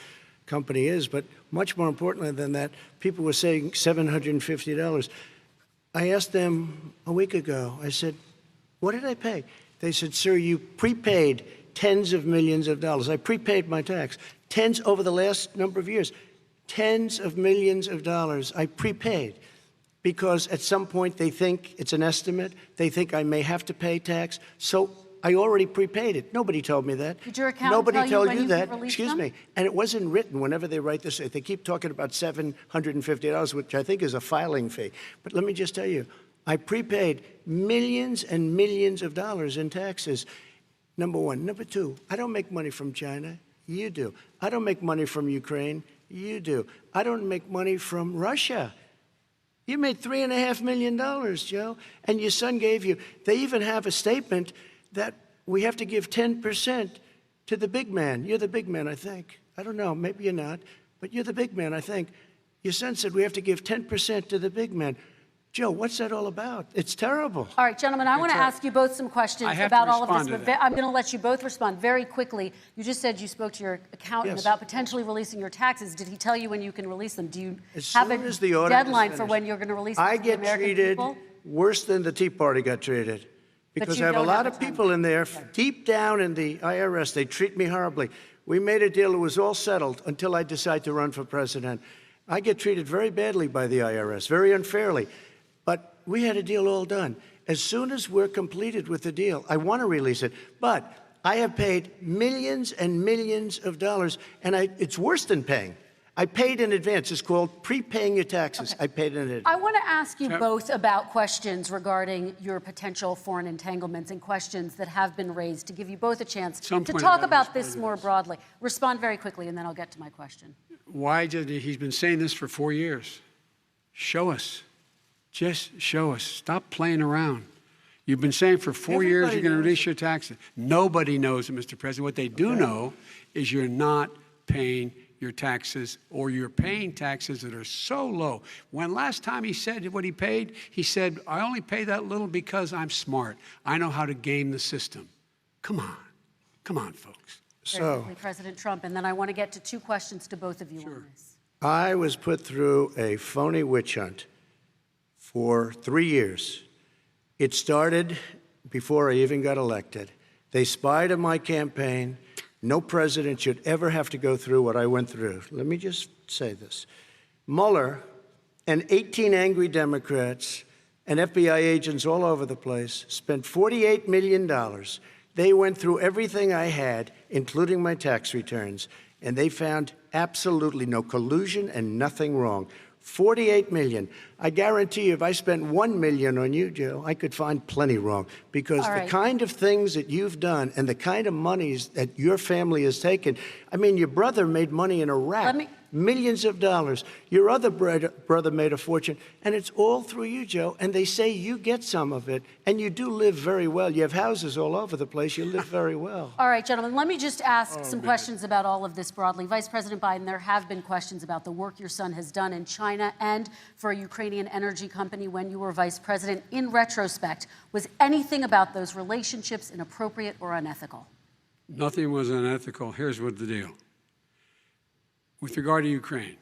company is. But much more importantly than that, people were saying $750. I asked them a week ago, I said, what did I pay? They said, sir, you prepaid tens of millions of dollars. I prepaid my tax. Tens over the last number of years. Tens of millions of dollars I prepaid because at some point they think it's an estimate. They think I may have to pay tax. So I already prepaid it. Nobody told me that. Did your accountant Nobody tell told when you you that. could release Excuse them? me. And it wasn't written whenever they write this. They keep talking about $750, which I think is a filing fee. But let me just tell you, I prepaid millions and millions of dollars in taxes. Number one. Number two, I don't make money from China. You do. I don't make money from Ukraine. You do. I don't make money from Russia. You made $3.5 million, Joe, and your son gave you. They even have a statement that we have to give 10% to the big man. You're the big man, I think. I don't know, maybe you're not, but you're the big man, I think. Your son said we have to give 10% to the big man. Joe, what's that all about? It's terrible. All right, gentlemen, I want to ask you both some questions about all of this, but I'm going to let you both respond very quickly. You just said you spoke to your accountant about potentially releasing your taxes. Did he tell you when you can release them? Do you have a deadline for when you're going to release them to the American people? I get treated worse than the Tea Party got treated. Because I have a lot of people in there, deep down in the IRS, they treat me horribly. We made a deal, it was all settled until I decide to run for president. I get treated very badly by the IRS, very unfairly. But we had a deal all done. As soon as we're completed with the deal, I want to release it. But I have paid millions and millions of dollars, and it's worse than paying. I paid in advance. It's called prepaying your taxes. I paid in advance. I want to ask you both about questions regarding your potential foreign entanglements and questions that have been raised to give you both a chance to talk about this more broadly. Respond very quickly, and then I'll get to my question. Why did he's been saying this for 4 years? Show us. Just show us. Stop playing around. You've been saying for 4 years you're going to release your taxes. Nobody knows it, Mr. President. What they do know is you're not paying your taxes, or you're paying taxes that are so low. When last time he said what he paid, he said, I only pay that little because I'm smart. I know how to game the system. Come on. Come on, folks. Very quickly, President Trump, and then I want to get to two questions to both of you on this. I was put through a phony witch hunt for 3 years. It started before I even got elected. They spied on my campaign. No president should ever have to go through what I went through. Let me just say this. Mueller and 18 angry Democrats and FBI agents all over the place spent $48 million. They went through everything I had, including my tax returns, and they found absolutely no collusion and nothing wrong. $48 million. I guarantee you, if I spent $1 million on you, Joe, I could find plenty wrong. Because the kind of things that you've done and the kind of monies that your family has taken, I mean, your brother made money in Iraq, millions of dollars. Your other brother made a fortune, and it's all through you, Joe. And they say you get some of it, and you do live very well. You have houses all over the place. You live very well. All right, gentlemen, let me just ask some questions about all of this broadly. Vice President Biden, there have been questions about the work your son has done in China and for a Ukrainian energy company when you were vice president. In retrospect, was anything about those relationships inappropriate or unethical? Nothing was unethical. Here's what the deal. With regard to Ukraine,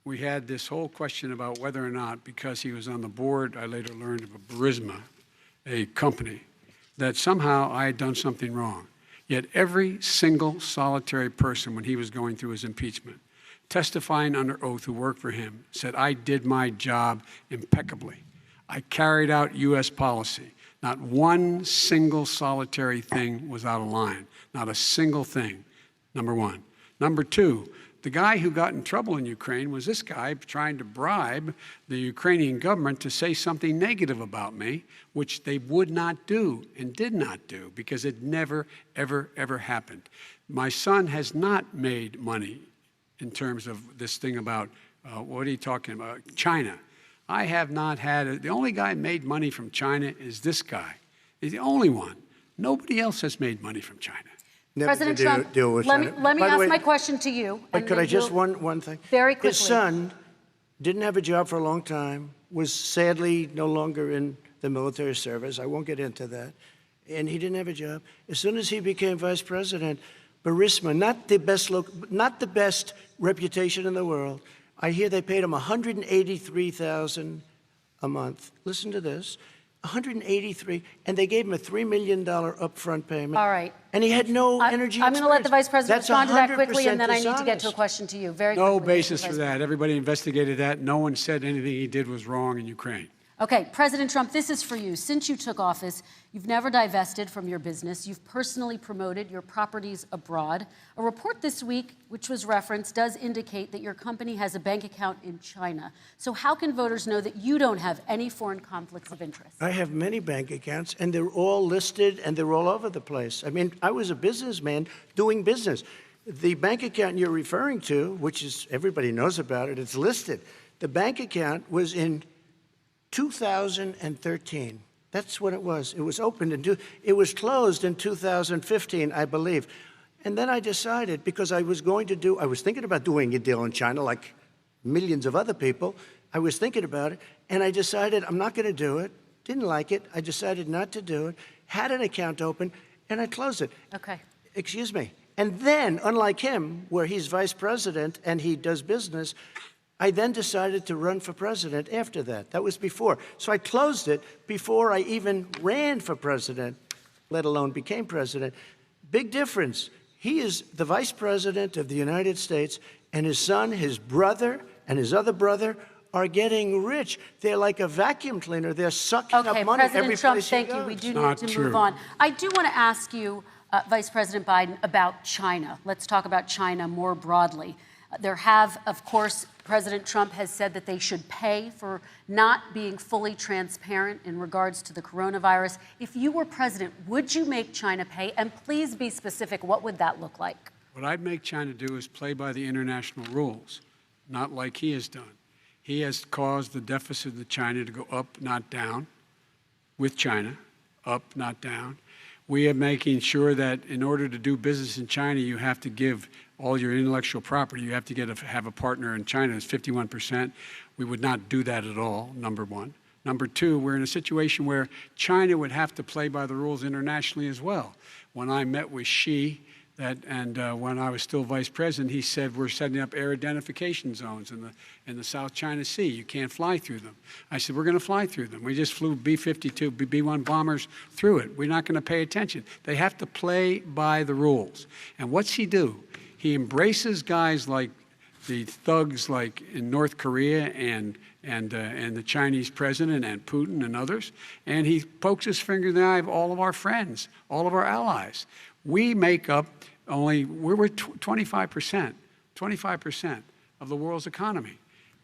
we had this whole question about whether or not, because he was on the board, I later learned of a Burisma, a company, that somehow I had done something wrong. Yet every single solitary person, when he was going through his impeachment, testifying under oath who worked for him, said, I did my job impeccably. I carried out U.S. policy. Not one single solitary thing was out of line. Not a single thing, number one. Number two, the guy who got in trouble in Ukraine was this guy trying to bribe the Ukrainian government to say something negative about me, which they would not do and did not do because it never, ever, ever happened. My son has not made money in terms of this thing about, what are you talking about, China. I have not had, the only guy who made money from China is this guy. He's the only one. Nobody else has made money from China. President Trump, let me ask my question to you. But could I just, one thing? Very quickly. His son didn't have a job for a long time, was sadly no longer in the military service. I won't get into that. And he didn't have a job. As soon as he became vice president, Burisma, not the best reputation in the world, I hear they paid him $183,000 a month. Listen to this. $183,000, and they gave him a $3 million upfront payment. All right. And he had no energy I'm going to let the Vice President respond to that quickly, and then I need dishonest. to get to a question to you. Very quickly. No basis for that. Everybody investigated that. No one said anything he did was wrong in Ukraine. Okay, President Trump, this is for you. Since you took office, you've never divested from your business. You've personally promoted your properties abroad. A report this week, which was referenced, does indicate that your company has a bank account in China. So how can voters know that you don't have any foreign conflicts of interest? I have many bank accounts, and they're all listed, and they're all over the place. I mean, I was a businessman doing business. The bank account you're referring to, which is everybody knows about it, it's listed. The bank account was in 2013. That's when it was. It was opened it was closed in 2015, I believe. And then I decided, because I was thinking about doing a deal in China like millions of other people. I was thinking about it, and I decided I'm not going to do it. Didn't like it. I decided not to do it. Had an account open, and I closed it. Okay. Excuse me. And then, unlike him, where he's vice president and he does business, I then decided to run for president after that. That was before. So I closed it before I even ran for president, let alone became president. Big difference. He is the vice president of the United States, and his son, his brother, and his other brother are getting rich. They're like a vacuum cleaner. They're sucking up money every President Trump, place he thank you. goes. We do Not need to true. move on. I do want to ask you, Vice President Biden, about China. Let's talk about China more broadly. Of course, President Trump has said that they should pay for not being fully transparent in regards to the coronavirus. If you were president, would you make China pay? And please be specific. What would that look like? What I'd make China do is play by the international rules, not like he has done. He has caused the deficit of China to go up, not down, with China, up, not down. We are making sure that in order to do business in China, you have to give all your intellectual property. You have to have a partner in China. It's 51%. We would not do that at all, number one. Number two, we're in a situation where China would have to play by the rules internationally as well. When I met with Xi, when I was still vice president, he said we're setting up air identification zones in the South China Sea. You can't fly through them. I said we're going to fly through them. We just flew B-52, B-1 bombers through it. We're not going to pay attention. They have to play by the rules. And what's he do? He embraces guys like the thugs like in North Korea and the Chinese president and Putin and others, and he pokes his finger in the eye of all of our friends, all of our allies. We make up we're 25% of the world's economy.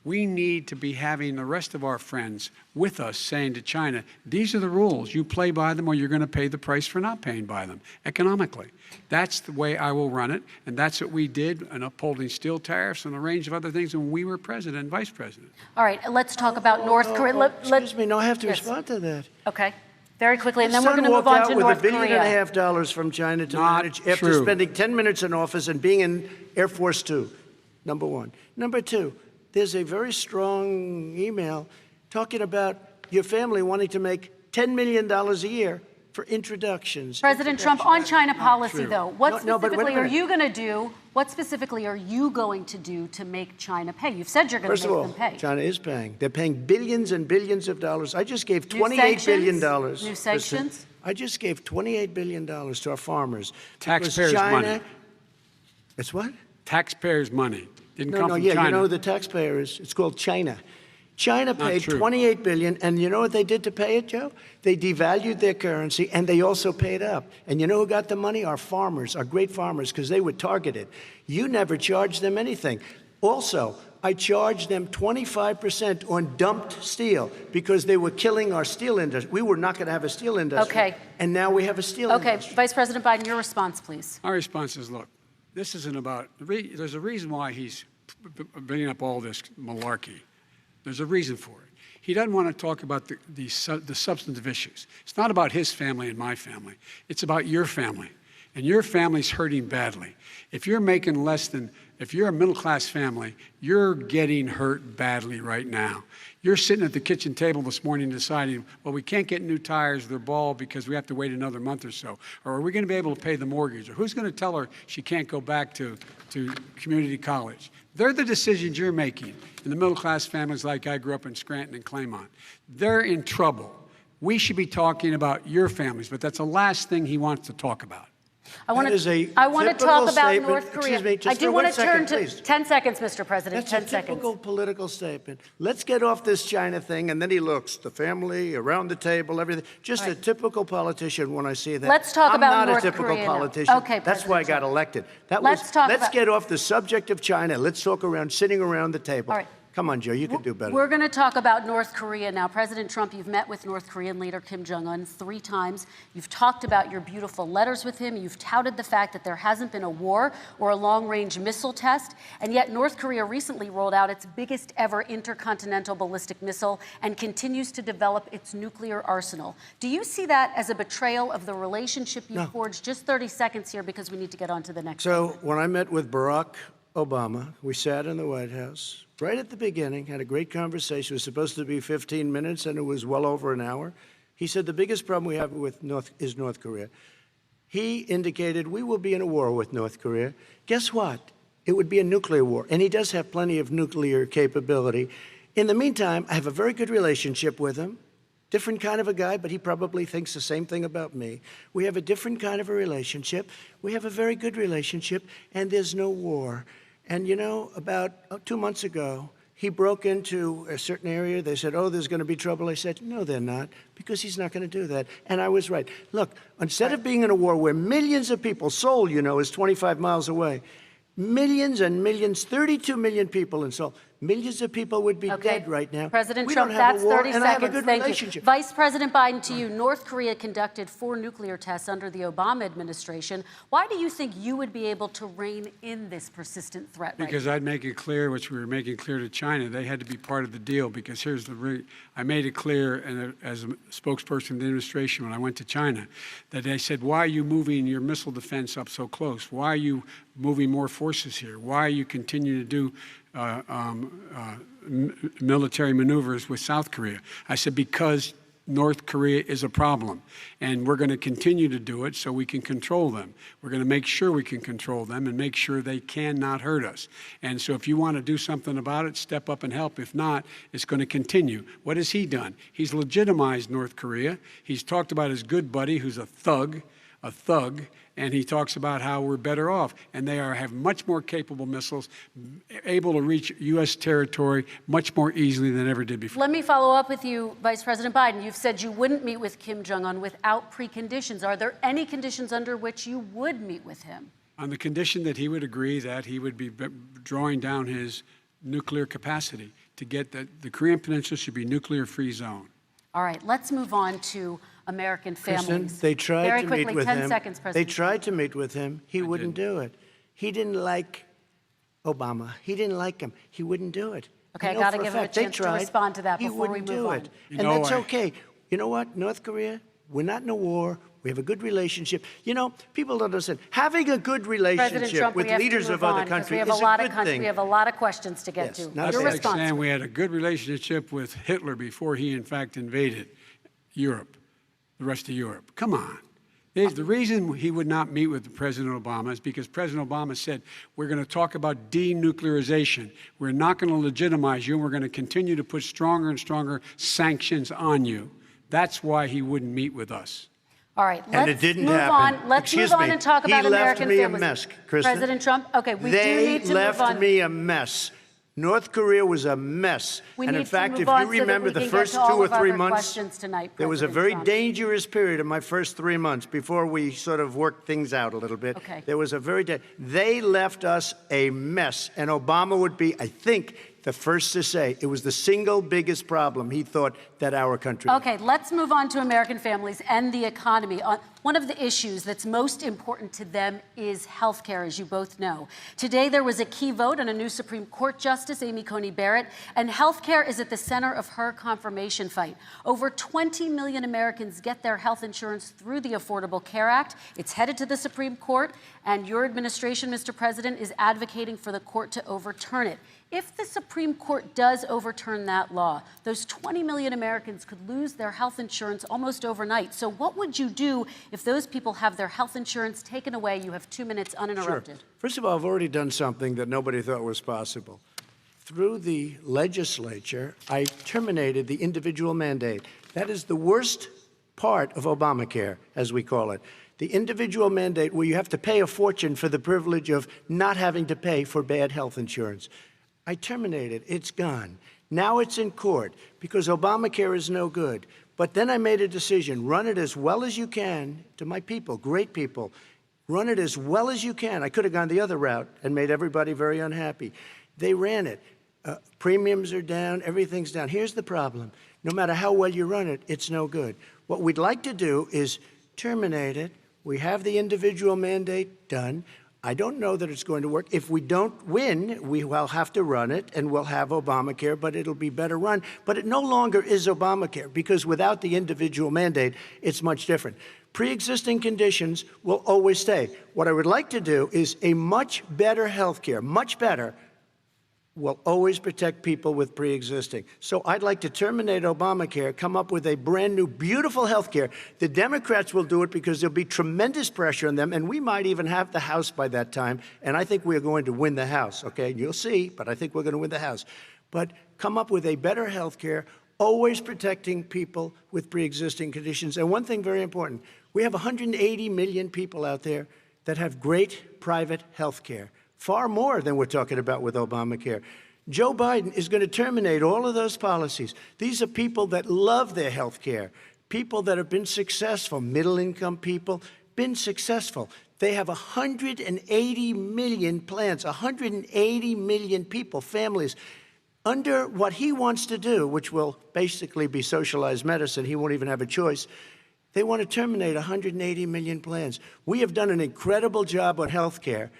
We need to be having the rest of our friends with us saying to China, these are the rules. You play by them or you're going to pay the price for not paying by them economically. That's the way I will run it, and that's what we did in upholding steel tariffs and a range of other things when we were president and vice president. All right, let's talk about North Korea. Excuse me, no, I have to Yes. respond to that. Okay, very quickly, and My then we're son going to move walked on out to with North $1.5 billion Korea. from China to Not manage after true. spending 10 minutes in office and being in Air Force Two, number one. Number two, there's a very strong email talking about your family wanting to make $10 million a year for introductions. President Trump, on China policy, true. though, what No, but wait a specifically are minute. you going to do? What specifically are you going to do to make China pay? You've said you're going First to of make all, them pay. China is paying. They're paying billions and billions of dollars. I just gave New $28 billion. sanctions? New sanctions? I just gave $28 billion to our farmers. because Taxpayers' China, money. It's what? Taxpayers' money. Didn't No, come no, from yeah, China. you know who the taxpayer is? It's called China. China paid true. $28 billion, and you know what they did to pay it, Joe? They devalued their currency, and they also paid up. And you know who got the money? Our farmers, our great farmers, because they were targeted. You never charged them anything. Also, I charged them 25% on dumped steel because they were killing our steel industry. We were not going to have a steel industry. Okay. And now we have a steel Okay, industry. Vice President Biden, your response, please. Our response is, look, this isn't about, there's a reason why he's bringing up all this malarkey. There's a reason for it. He doesn't want to talk about the substantive issues. It's not about his family and my family. It's about your family. And your family's hurting badly. If you're making if you're a middle-class family, you're getting hurt badly right now. You're sitting at the kitchen table this morning deciding, well, we can't get new tires, they're bald because we have to wait another month or so. Or are we going to be able to pay the mortgage? Or who's going to tell her she can't go back to community college? They're the decisions you're making in the middle-class families like I grew up in Scranton and Claymont. They're in trouble. We should be talking about your families, but that's the last thing he wants to talk about. I want That is a to talk typical about statement. North Korea. Excuse me, just I do for want 1 to turn second, to please. 10 seconds, Mr. President. That's 10 a seconds. typical political statement. Let's get off this China thing, and then he looks, the family, around the table, everything. Just a typical politician when I see that. Let's talk about I'm not North a typical Korea now. politician. Okay, That's why I got President elected. Let's talk let's about- get off the subject of China. Let's talk sitting around the table. All right. Come on, Joe, you can do better. We're going to talk about North Korea now. President Trump, you've met with North Korean leader Kim Jong-un 3 times. You've talked about your beautiful letters with him. You've touted the fact that there hasn't been a war or a long-range missile test. And yet North Korea recently rolled out its biggest ever intercontinental ballistic missile and continues to develop its nuclear arsenal. Do you see that as a betrayal of the relationship you forged? Just 30 seconds here because we need to get on to the next So segment. when I met with Barack Obama, we sat in the White House right at the beginning, had a great conversation. It was supposed to be 15 minutes, and it was well over an hour. He said the biggest problem we have with North Korea. He indicated we will be in a war with North Korea. Guess what? It would be a nuclear war, and he does have plenty of nuclear capability. In the meantime, I have a very good relationship with him. Different kind of a guy, but he probably thinks the same thing about me. We have a different kind of a relationship. We have a very good relationship, and there's no war. And you know, about 2 months ago, he broke into a certain area. They said, oh, there's going to be trouble. I said, no, they're not, because he's not going to do that. And I was right. Look, instead of being in a war where millions of people, Seoul, you know, is 25 miles away, millions and millions, 32 million people in Seoul, millions of people would be dead right now. President we Trump, don't have that's a war, 30 and seconds. I have a good Thank relationship. you. Vice President Biden, to you. North Korea conducted 4 nuclear tests under the Obama administration. Why do you think you would be able to rein in this persistent threat right Because now? I'd make it clear, which we were making clear to China, they had to be part of the deal. Because here's I made it clear, and as a spokesperson of the administration when I went to China, that they said, why are you moving your missile defense up so close? Why are you moving more forces here? Why are you continuing to do military maneuvers with South Korea? I said, because North Korea is a problem, and we're going to continue to do it so we can control them. We're going to make sure we can control them and make sure they cannot hurt us. And so if you want to do something about it, step up and help. If not, it's going to continue. What has he done? He's legitimized North Korea. He's talked about his good buddy who's a thug, and he talks about how we're better off. And they have much more capable missiles, able to reach U.S. territory much more easily than ever did before. Let me follow up with you, Vice President Biden. You've said you wouldn't meet with Kim Jong-un without preconditions. Are there any conditions under which you would meet with him? On the condition that he would agree that he would be drawing down his nuclear capacity to get the Korean Peninsula should be nuclear-free zone. All right, let's move on to American families. Kristen, they tried Very to quickly, meet with 10 him. seconds, They President. tried to meet with him. He wouldn't do it. He didn't like Obama. He didn't like him. He wouldn't do it. Okay, I know gotta for give him a fact they chance to tried. respond to that He before we wouldn't move do on. it. You And know, that's I- okay. You know what? North Korea, we're not in a war. We have a good relationship. You know, people don't understand. Having a good President relationship Trump, with we have leaders to move of other on, 'cause countries we have is a lot a of good thing. We have a lot of questions to get Yes, to. not That's Your like response. saying we had a good relationship with Hitler before he, in fact, invaded Europe, the rest of Europe. Come on. The reason he would not meet with President Obama is because President Obama said, we're going to talk about denuclearization. We're not going to legitimize you, and we're going to continue to put stronger and stronger sanctions on you. That's why he wouldn't meet with us. All right, And it let's didn't move happen. on. Let's Excuse move on me. and talk He about left American me a families. mess, Kristen. President Trump, okay, we do They need to move left on. me a mess. North Korea was a mess. We And need in to fact, move if on you so that remember we the can get first to 2 all or of our 3 other months, questions tonight, there was a President very Trump. dangerous period in my first 3 months before we sort of worked things out a little bit. Okay. There was a they left us a mess. And Obama would be, I think, the first to say it was the single biggest problem he thought that our country had. Okay, let's move on to American families and the economy. One of the issues that's most important to them is health care, as you both know. Today, there was a key vote on a new Supreme Court Justice, Amy Coney Barrett, and health care is at the center of her confirmation fight. Over 20 million Americans get their health insurance through the Affordable Care Act. It's headed to the Supreme Court, and your administration, Mr. President, is advocating for the court to overturn it. If the Supreme Court does overturn that law, those 20 million Americans could lose their health insurance almost overnight. So what would you do if those people have their health insurance taken away? You have 2 minutes uninterrupted. Sure. First of all, I've already done something that nobody thought was possible. Through the legislature, I terminated the individual mandate. That is the worst part of Obamacare, as we call it. The individual mandate where you have to pay a fortune for the privilege of not having to pay for bad health insurance. I terminated. It's gone. Now it's in court because Obamacare is no good. But then I made a decision. Run it as well as you can to my people, great people. Run it as well as you can. I could have gone the other route and made everybody very unhappy. They ran it. Premiums are down, everything's down. Here's the problem. No matter how well you run it, it's no good. What we'd like to do is terminate it. We have the individual mandate done. I don't know that it's going to work. If we don't win, we will have to run it, and we'll have Obamacare, but it'll be better run. But it no longer is Obamacare, because without the individual mandate, it's much different. Pre-existing conditions will always stay. What I would like to do is a much better health care, much better, will always protect people with pre-existing. So I'd like to terminate Obamacare, come up with a brand new, beautiful health care. The Democrats will do it because there'll be tremendous pressure on them, and we might even have the House by that time, and I think we're going to win the House, okay? You'll see, but I think we're going to win the House. But come up with a better health care, always protecting people with pre-existing conditions. And one thing very important, we have 180 million people out there that have great private health care. Far more than we're talking about with Obamacare. Joe Biden is going to terminate all of those policies. These are people that love their health care, people that have been successful, middle-income people, been successful. They have 180 million plans, 180 million people, families, under what he wants to do, which will basically be socialized medicine. He won't even have a choice. They want to terminate 180 million plans. We have done an incredible job on health care,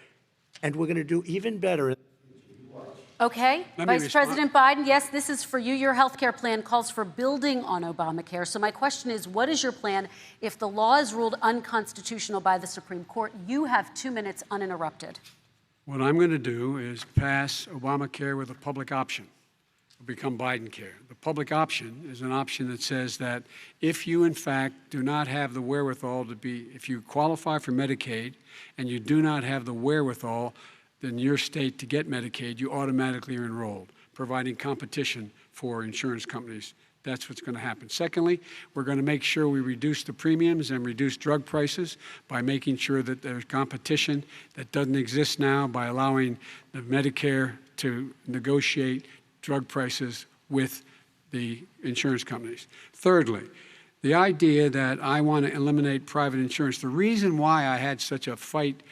and we're going to do even better. Okay, Vice President Biden, yes, this is for you. Your health care plan calls for building on Obamacare. So my question is, what is your plan if the law is ruled unconstitutional by the Supreme Court? You have 2 minutes uninterrupted. What I'm going to do is pass Obamacare with a public option. It'll become Biden care. The public option is an option that says that if you, in fact, do not have the wherewithal to be, if you qualify for Medicaid and you do not have the wherewithal in your state to get Medicaid, you automatically are enrolled, providing competition for insurance companies. That's what's going to happen. Secondly, we're going to make sure we reduce the premiums and reduce drug prices by making sure that there's competition that doesn't exist now by allowing the Medicare to negotiate drug prices with the insurance companies. Thirdly, the idea that I want to eliminate private insurance, the reason why I had such a fight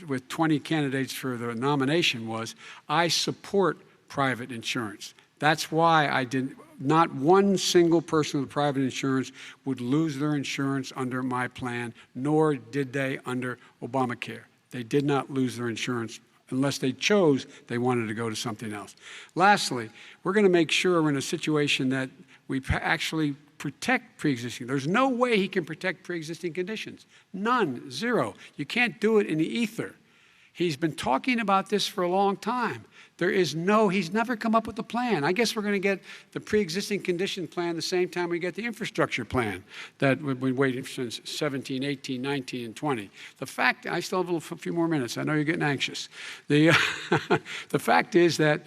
with 20 candidates for the nomination was I support private insurance. That's why I didn't. Not one single person with private insurance would lose their insurance under my plan, nor did they under Obamacare. They did not lose their insurance unless they chose they wanted to go to something else. Lastly, we're going to make sure we're in a situation that we actually protect pre-existing. There's no way he can protect pre-existing conditions. None, zero. You can't do it in the ether. He's been talking about this for a long time. He's never come up with a plan. I guess we're going to get the pre-existing condition plan the same time we get the infrastructure plan that we've been waiting since 17, 18, 19, and 20. The fact, I still have a few more minutes. I know you're getting anxious. The fact is that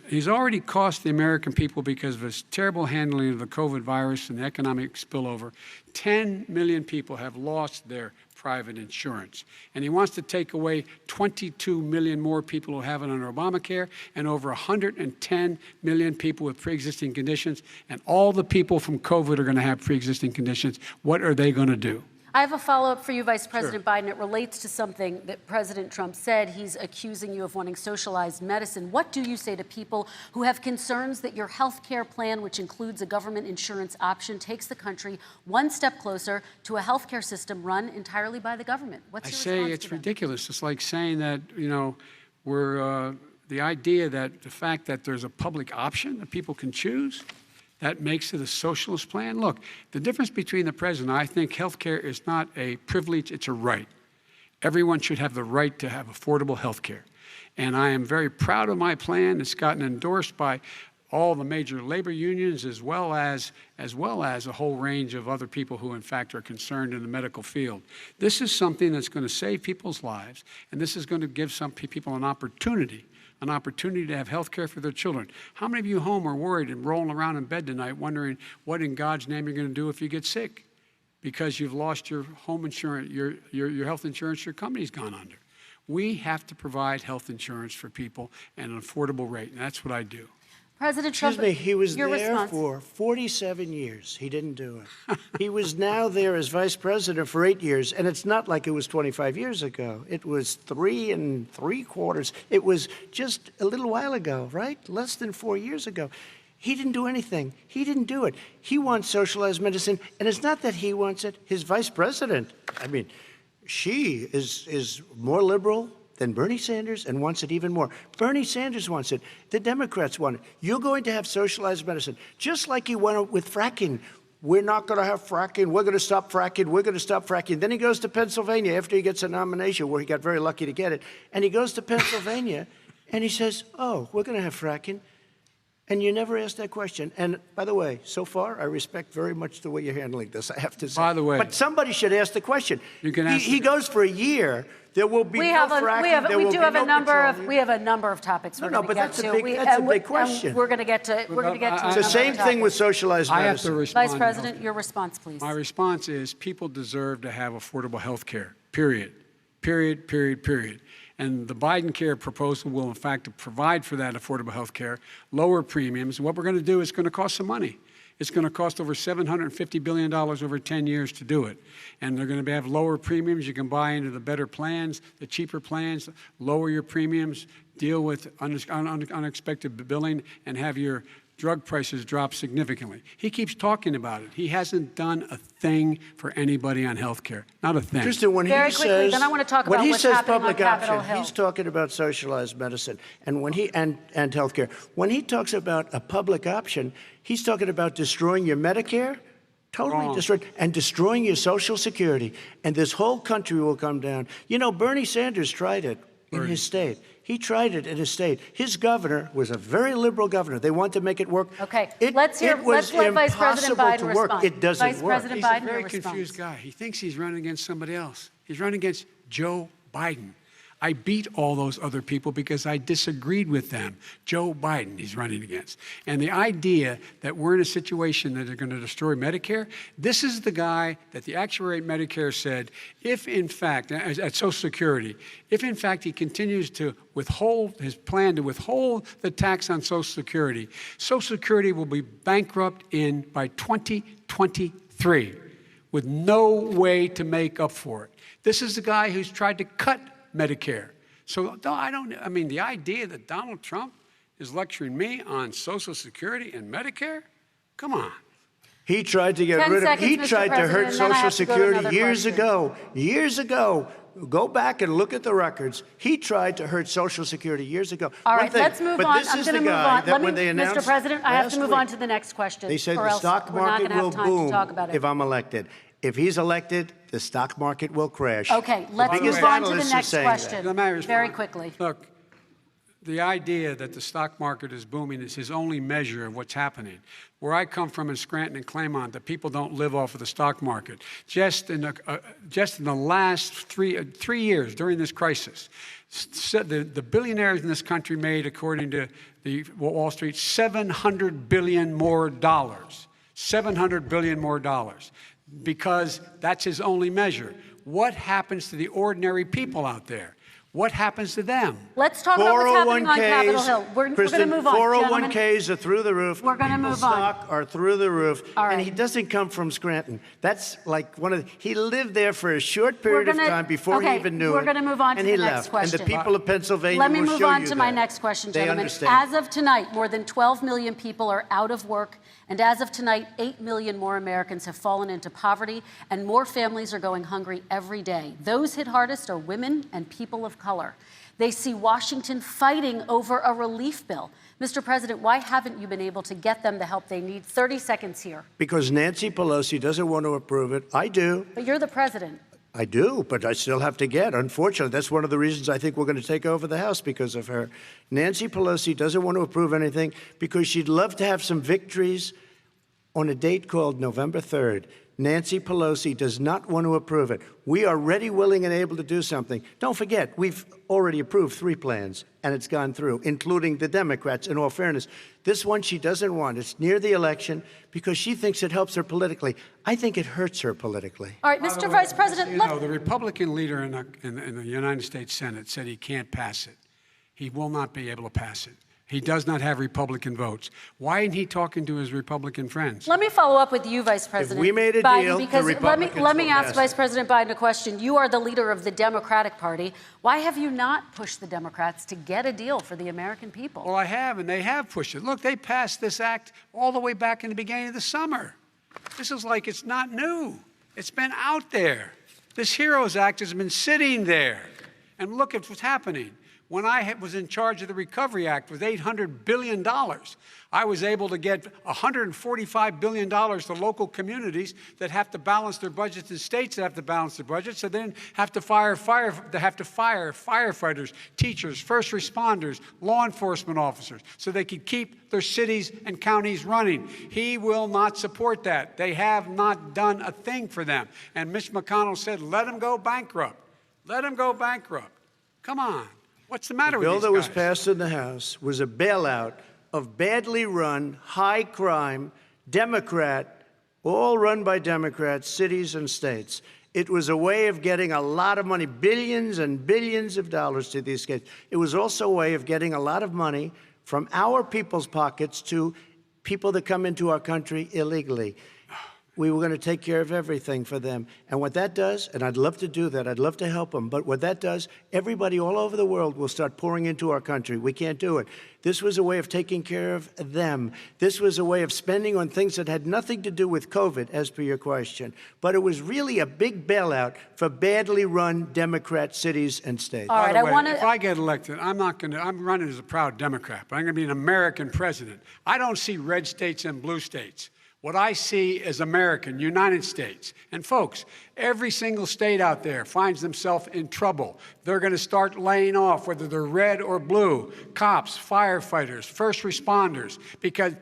he's already cost the American people, because of his terrible handling of the COVID virus and the economic spillover, 10 million people have lost their private insurance. And he wants to take away 22 million more people who have it under Obamacare, and over 110 million people with pre-existing conditions. And all the people from COVID are going to have pre-existing conditions. What are they going to do? I have a follow-up for you, Vice President Biden. It relates to something that President Trump said. He's accusing you of wanting socialized medicine. What do you say to people who have concerns that your health care plan, which includes a government insurance option, takes the country one step closer to a health care system run entirely by the government? What's your response to them? I say it's ridiculous. It's like saying that, the idea that the fact that there's a public option that people can choose, that makes it a socialist plan. Look, the difference between the president, I think health care is not a privilege, it's a right. Everyone should have the right to have affordable health care. And I am very proud of my plan. It's gotten endorsed by all the major labor unions, as well as a whole range of other people who, in fact, are concerned in the medical field. This is something that's going to save people's lives, and this is going to give some people an opportunity to have health care for their children. How many of you home are worried and rolling around in bed tonight wondering what in God's name you're going to do if you get sick because you've lost your home insurance, your health insurance, your company's gone under? We have to provide health insurance for people at an affordable rate, and that's what I do. President Trump, Excuse me, he was your there response. for 47 years. He didn't do it. He was now there as vice president for 8 years, and it's not like it was 25 years ago. It was 3 3/4. It was just a little while ago, right? Less than 4 years ago. He didn't do anything. He didn't do it. He wants socialized medicine, and it's not that he wants it. His vice president, I mean, she is more liberal than Bernie Sanders and wants it even more. Bernie Sanders wants it. The Democrats want it. You're going to have socialized medicine, just like he went with fracking. We're not going to have fracking. We're going to stop fracking. We're going to stop fracking. Then he goes to Pennsylvania after he gets a nomination, where he got very lucky to get it. And he goes to Pennsylvania and he says, oh, we're going to have fracking. And you never ask that question. And by the way, so far, I respect very much the way you're handling this, I have to say. By the way. But somebody should ask the question. You can ask he goes for a year. There will be no fracking. There will be no petroleum. We have a number of topics we're going to get to. That's a big question. We're going to get to. We're going to get to. It's the same thing with socialized I have medicine. to respond. Vice President, your response, please. My response is people deserve to have affordable health care, period. Period, period, period. And the Biden care proposal will, in fact, provide for that affordable health care, lower premiums. What we're going to do is going to cost some money. It's going to cost over $750 billion over 10 years to do it. And they're going to have lower premiums. You can buy into the better plans, the cheaper plans, lower your premiums, deal with unexpected billing, and have your drug prices drop significantly. He keeps talking about it. He hasn't done a thing for anybody on health care. Not a thing. Kristen, when Very he quickly, says, then I want to talk when about he what's says happening on public Capitol option, Hill. he's talking about socialized medicine and health care. When he talks about a public option, he's talking about destroying your Medicare, totally destroyed, and destroying your Social Security. And this whole country will come down. You know, Bernie Sanders tried it in his state. He tried it in his state. His governor was a very liberal governor. They wanted to make it work. Okay, let's let Vice President Biden respond. It doesn't Vice work. President He's Biden, a very your response. confused guy. He thinks he's running against somebody else. He's running against Joe Biden. I beat all those other people because I disagreed with them. Joe Biden he's running against. And the idea that we're in a situation that are going to destroy Medicare, this is the guy that the actuary at Medicare said, if in fact, at Social Security, if in fact he continues to withhold his plan to withhold the tax on Social Security will be bankrupt by 2023 with no way to make up for it. This is the guy who's tried to cut Medicare. So I mean, the idea that Donald Trump is lecturing me on Social Security and Medicare? Come on. He tried to get 10 rid of, seconds, he Mr. tried to President, hurt and then I Social have to go to Security another years ago. Go back and look at the records. He tried to hurt Social Security years ago. All right, let's move but on. This I'm is going to the move guy on. that when they announced Mr. President, I have to last move on week, to the next question. They said or the else stock we're not market gonna will have time to boom talk about it. if I'm elected. If he's elected, the stock market will crash. Okay, let's biggest move on to the analysts are next saying question Let me respond. very quickly. Look, the idea that the stock market is booming is his only measure of what's happening. Where I come from in Scranton and Claymont, the people don't live off of the stock market. Just in the last three years during this crisis, the billionaires in this country made, according to the Wall Street, $700 billion more dollars. $700 billion more dollars. Because that's his only measure. What happens to the ordinary people out there? What happens to them? Let's talk about what's happening on Capitol Hill. We're going to move on, 401ks are through the roof. We're going to move on. Stock are through the roof. All right. And he doesn't come from Scranton. That's like he lived there for a short period of time before he even knew it. We're going to move on to the next left. question. And the people of Pennsylvania Let me will move show on you to my that. next question, They gentlemen. understand. As of tonight, more than 12 million people are out of work. And as of tonight, 8 million more Americans have fallen into poverty, and more families are going hungry every day. Those hit hardest are women and people of color. They see Washington fighting over a relief bill. Mr. President, why haven't you been able to get them the help they need? 30 seconds here. Because Nancy Pelosi doesn't want to approve it. I do. But you're the president. I do, but I still have to get. Unfortunately, that's one of the reasons I think we're going to take over the House, because of her. Nancy Pelosi doesn't want to approve anything because she'd love to have some victories on a date called November 3rd. Nancy Pelosi does not want to approve it. We are ready, willing, and able to do something. Don't forget, we've already approved 3 plans, and it's gone through, including the Democrats, in all fairness. This one she doesn't want. It's near the election because she thinks it helps her politically. I think it hurts her politically. All right, Mr. Vice President. You know, the Republican leader in the United States Senate said he can't pass it. He will not be able to pass it. He does not have Republican votes. Why isn't he talking to his Republican friends? Let me follow up with you, Vice President we made a Biden, deal, the because Republicans let me will ask pass Vice it. President Biden a question. You are the leader of the Democratic Party. Why have you not pushed the Democrats to get a deal for the American people? Well, I have, and they have pushed it. Look, they passed this act all the way back in the beginning of the summer. This is like it's not new. It's been out there. This HEROES Act has been sitting there. And look at what's happening. When I was in charge of the Recovery Act with $800 billion, I was able to get $145 billion to local communities that have to balance their budgets and states that have to balance their budgets, so then have to fire firefighters, teachers, first responders, law enforcement officers, so they could keep their cities and counties running. He will not support that. They have not done a thing for them. And Mitch McConnell said, let them go bankrupt. Let them go bankrupt. Come on. What's the matter with these guys? The bill that was passed in the House was a bailout of badly run, high-crime, Democrat, all run by Democrats, cities and states. It was a way of getting a lot of money, billions and billions of dollars to these states. It was also a way of getting a lot of money from our people's pockets to people that come into our country illegally. We were going to take care of everything for them. And what that does, and I'd love to do that, I'd love to help them, but what that does, everybody all over the world will start pouring into our country. We can't do it. This was a way of taking care of them. This was a way of spending on things that had nothing to do with COVID, as per your question. But it was really a big bailout for badly run Democrat cities and states. All right, By the way, I want to. if I get elected, I'm running as a proud Democrat, but I'm going to be an American president. I don't see red states and blue states. What I see is American, United States. And folks, every single state out there finds themselves in trouble. They're going to start laying off, whether they're red or blue, cops, firefighters, first responders,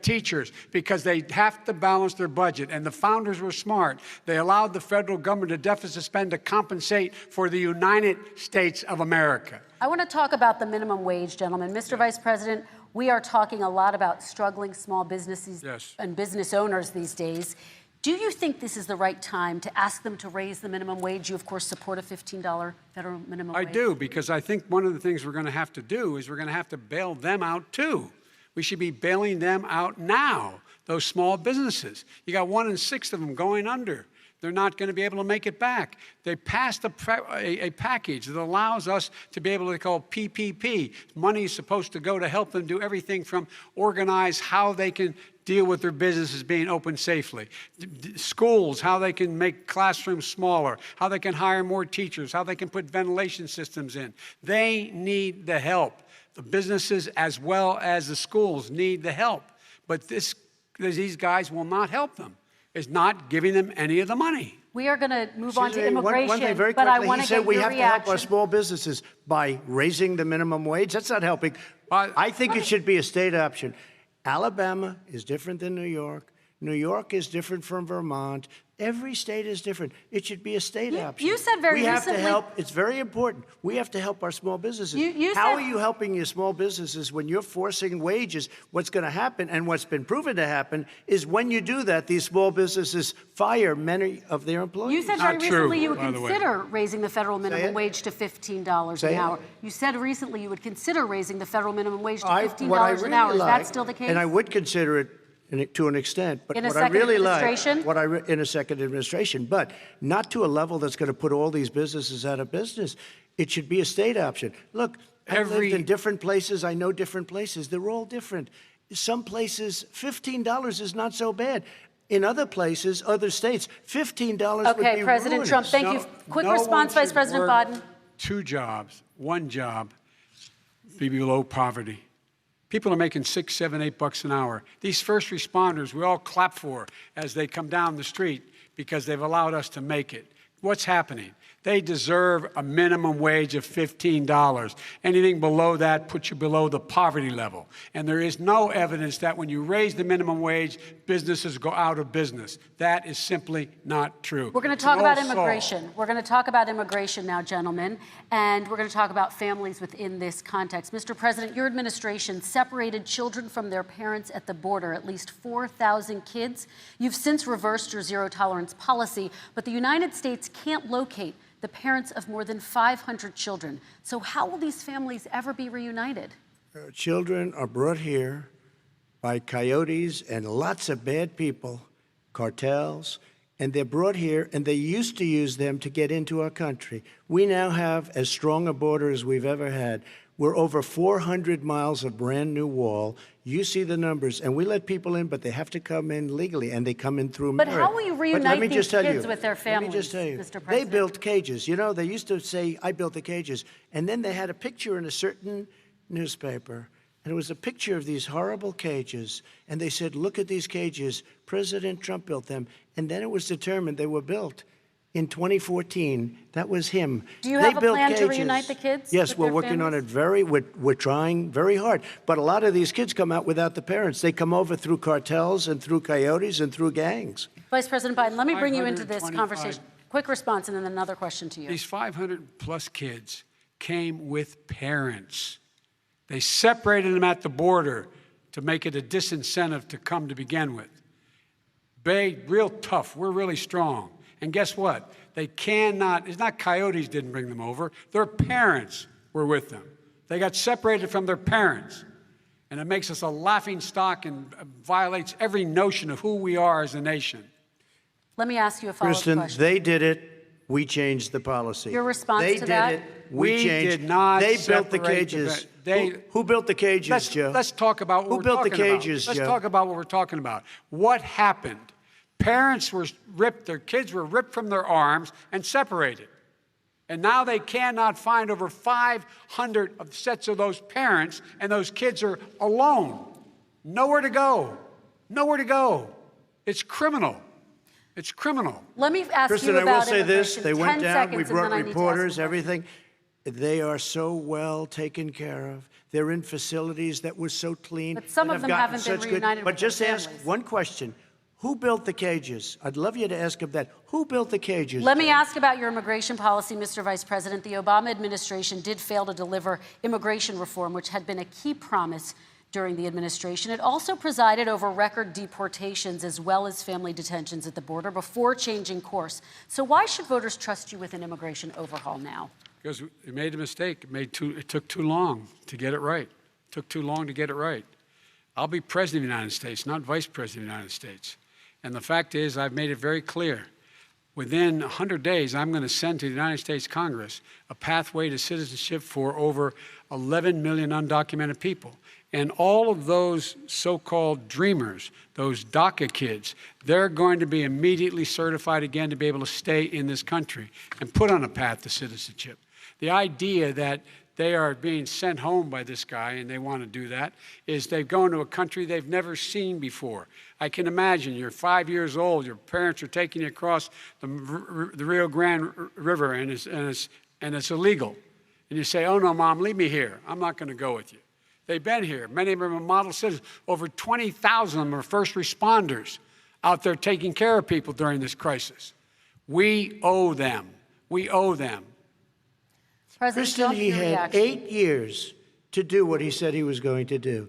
teachers, because they have to balance their budget. And the founders were smart. They allowed the federal government to deficit spend to compensate for the United States of America. I want to talk about the minimum wage, gentlemen. Mr. Vice President, we are talking a lot about struggling small businesses and business owners these days. Do you think this is the right time to ask them to raise the minimum wage? You, of course, support a $15 federal minimum wage. I do, because I think one of the things we're going to have to do is we're going to have to bail them out, too. We should be bailing them out now, those small businesses. You got 1 in 6 of them going under. They're not going to be able to make it back. They passed a package that allows us to be able to call PPP. Money is supposed to go to help them do everything from organize how they can deal with their businesses being open safely. Schools, how they can make classrooms smaller, how they can hire more teachers, how they can put ventilation systems in. They need the help. The businesses as well as the schools need the help. But these guys will not help them. Is not giving them any of the money. We are going to move on to immigration, one thing very but I quickly, want he to said get we your have to help our reaction. small businesses by raising the minimum wage. That's not helping. I think it should be a state option. Alabama is different than New York. New York is different from Vermont. Every state is different. It should be a state option. You said very recently. We have recently. to help. It's very important. We have to help our small businesses. How are you helping your small businesses when you're forcing wages? What's going to happen, and what's been proven to happen, is when you do that, these small businesses fire many of their employees. You said very recently you would consider raising the federal minimum wage to $15 an hour. You said recently you would consider raising the federal minimum wage to $15 an hour. Is that still the case? And I would consider it to an extent, but in a what I really like, administration? in a second administration, but not to a level that's going to put all these businesses out of business. It should be a state option. Look, I've lived in different places. I know different places. They're all different. Some places, $15 is not so bad. In other places, other states, $15 would be Okay, President ruinous. Trump, thank you. Quick response, Vice President Biden. 2 jobs, 1 job, be below poverty. People are making $6, $7, $8 an hour. These first responders, we all clap for as they come down the street because they've allowed us to make it. What's happening? They deserve a minimum wage of $15. Anything below that puts you below the poverty level. And there is no evidence that when you raise the minimum wage, businesses go out of business. That is simply not true. We're going to talk about immigration. We're going to talk about immigration now, gentlemen, and we're going to talk about families within this context. Mr. President, your administration separated children from their parents at the border, at least 4,000 kids. You've since reversed your zero-tolerance policy, but the United States can't locate the parents of more than 500 children. So how will these families ever be reunited? children are brought here by coyotes and lots of bad people, cartels, and they're brought here, and they used to use them to get into our country. We now have as strong a border as we've ever had. We're over 400 miles of brand new wall. You see the numbers, and we let people in, but they have to come in legally, and they come in through But merit. how will you But reunite let me these just tell kids you, with their families, let me just tell you, Mr. they President? built cages. You know, they used to say, I built the cages, and then they had a picture in a certain newspaper, and it was a picture of these horrible cages, and they said, look at these cages. President Trump built them, and then it was determined they were built in 2014. That was him. Do you They have a built plan to cages. reunite the kids Yes, with we're their working on families? it we're trying very hard. But a lot of these kids come out without the parents. They come over through cartels and through coyotes and through gangs. Vice President Biden, let me bring you into this 525 conversation. Quick response and then another question to you. These 500-plus kids came with parents. They separated them at the border to make it a disincentive to come to begin with. Real tough. We're really strong. And guess what? They cannot, it's not coyotes didn't bring them over. Their parents were with them. They got separated from their parents. And it makes us a laughing stock and violates every notion of who we are as a nation. Let me ask you a follow-up Kristen, question. they did it. We changed the policy. Your response they to that? They did it. We changed. did not They built the separate cages. they- Who built the cages, Joe? Let's talk about what Who we're built the talking about. cages, Let's Joe? talk about what we're talking about. What happened? Parents were ripped, their kids were ripped from their arms and separated. And now they cannot find over 500 of sets of those parents, and those kids are alone. Nowhere to go. Nowhere to go. It's criminal. It's criminal. Let me ask Kristen, you I about will say this. immigration. They went 10 down. seconds, We and then brought I need to ask reporters, you. everything. They are so well taken care of. They're in facilities that were so clean. But some that of have them gotten haven't been such good- reunited But with their just ask families. one question. Who built the cages? I'd love you to ask him that. Who built the cages? Let me Joe? ask about your immigration policy, Mr. Vice President. The Obama administration did fail to deliver immigration reform, which had been a key promise during the administration. It also presided over record deportations as well as family detentions at the border before changing course. So why should voters trust you with an immigration overhaul now? Because it made a mistake. It took too long to get it right. It took too long to get it right. I'll be president of the United States, not vice president of the United States. And the fact is, I've made it very clear. Within 100 days, I'm going to send to the United States Congress a pathway to citizenship for over 11 million undocumented people. And all of those so-called dreamers, those DACA kids, they're going to be immediately certified again to be able to stay in this country and put on a path to citizenship. The idea that they are being sent home by this guy, and they want to do that, is they've gone to a country they've never seen before. I can imagine you're 5 years old, your parents are taking you across the Rio Grande River, and it's illegal. And you say, oh, no, Mom, leave me here. I'm not going to go with you. They've been here. Many of them are model citizens. Over 20,000 of them are first responders out there taking care of people during this crisis. We owe them. We owe them. President Kristen, Trump, he your had reaction. 8 years to do what he said he was going to do.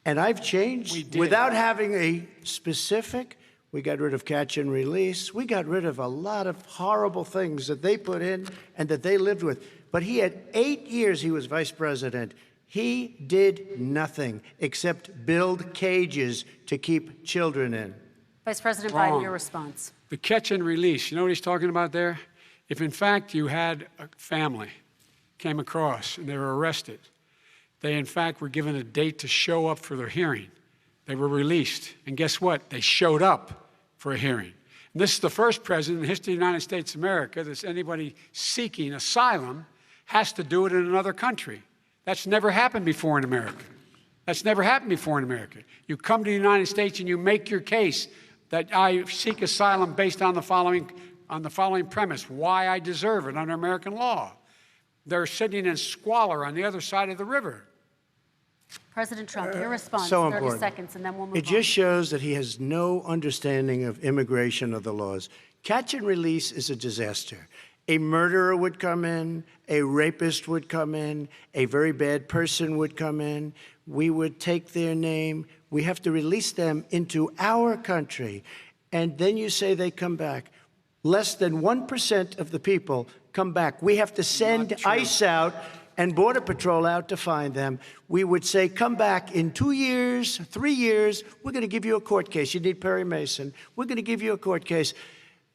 And I've We changed did. without having a specific. We got rid of catch and release. We got rid of a lot of horrible things that they put in and that they lived with. But he had 8 years he was vice president. He did nothing except build cages to keep children in. Vice President Wrong. Biden, your response. The catch and release, you know what he's talking about there? If in fact you had a family came across and they were arrested, they in fact were given a date to show up for their hearing. They were released. And guess what? They showed up for a hearing. And this is the first president in the history of the United States of America that anybody seeking asylum has to do it in another country. That's never happened before in America. That's never happened before in America. You come to the United States and you make your case that I seek asylum based on the following premise, why I deserve it under American law. They're sitting in squalor on the other side of the river. President Trump, your response, So 30 important. seconds, and then we'll move It just shows that he has no understanding of immigration or the laws. Catch and release is a disaster. A murderer would come in, a rapist would come in, a very bad person would come in. We would take their name. We have to release them into our country. And then you say they come back. Less than 1% of the people come back. We have to send ICE out and Border Patrol out to find them, we would say, come back in 2 years, 3 years, we're going to give you a court case. You need Perry Mason. We're going to give you a court case.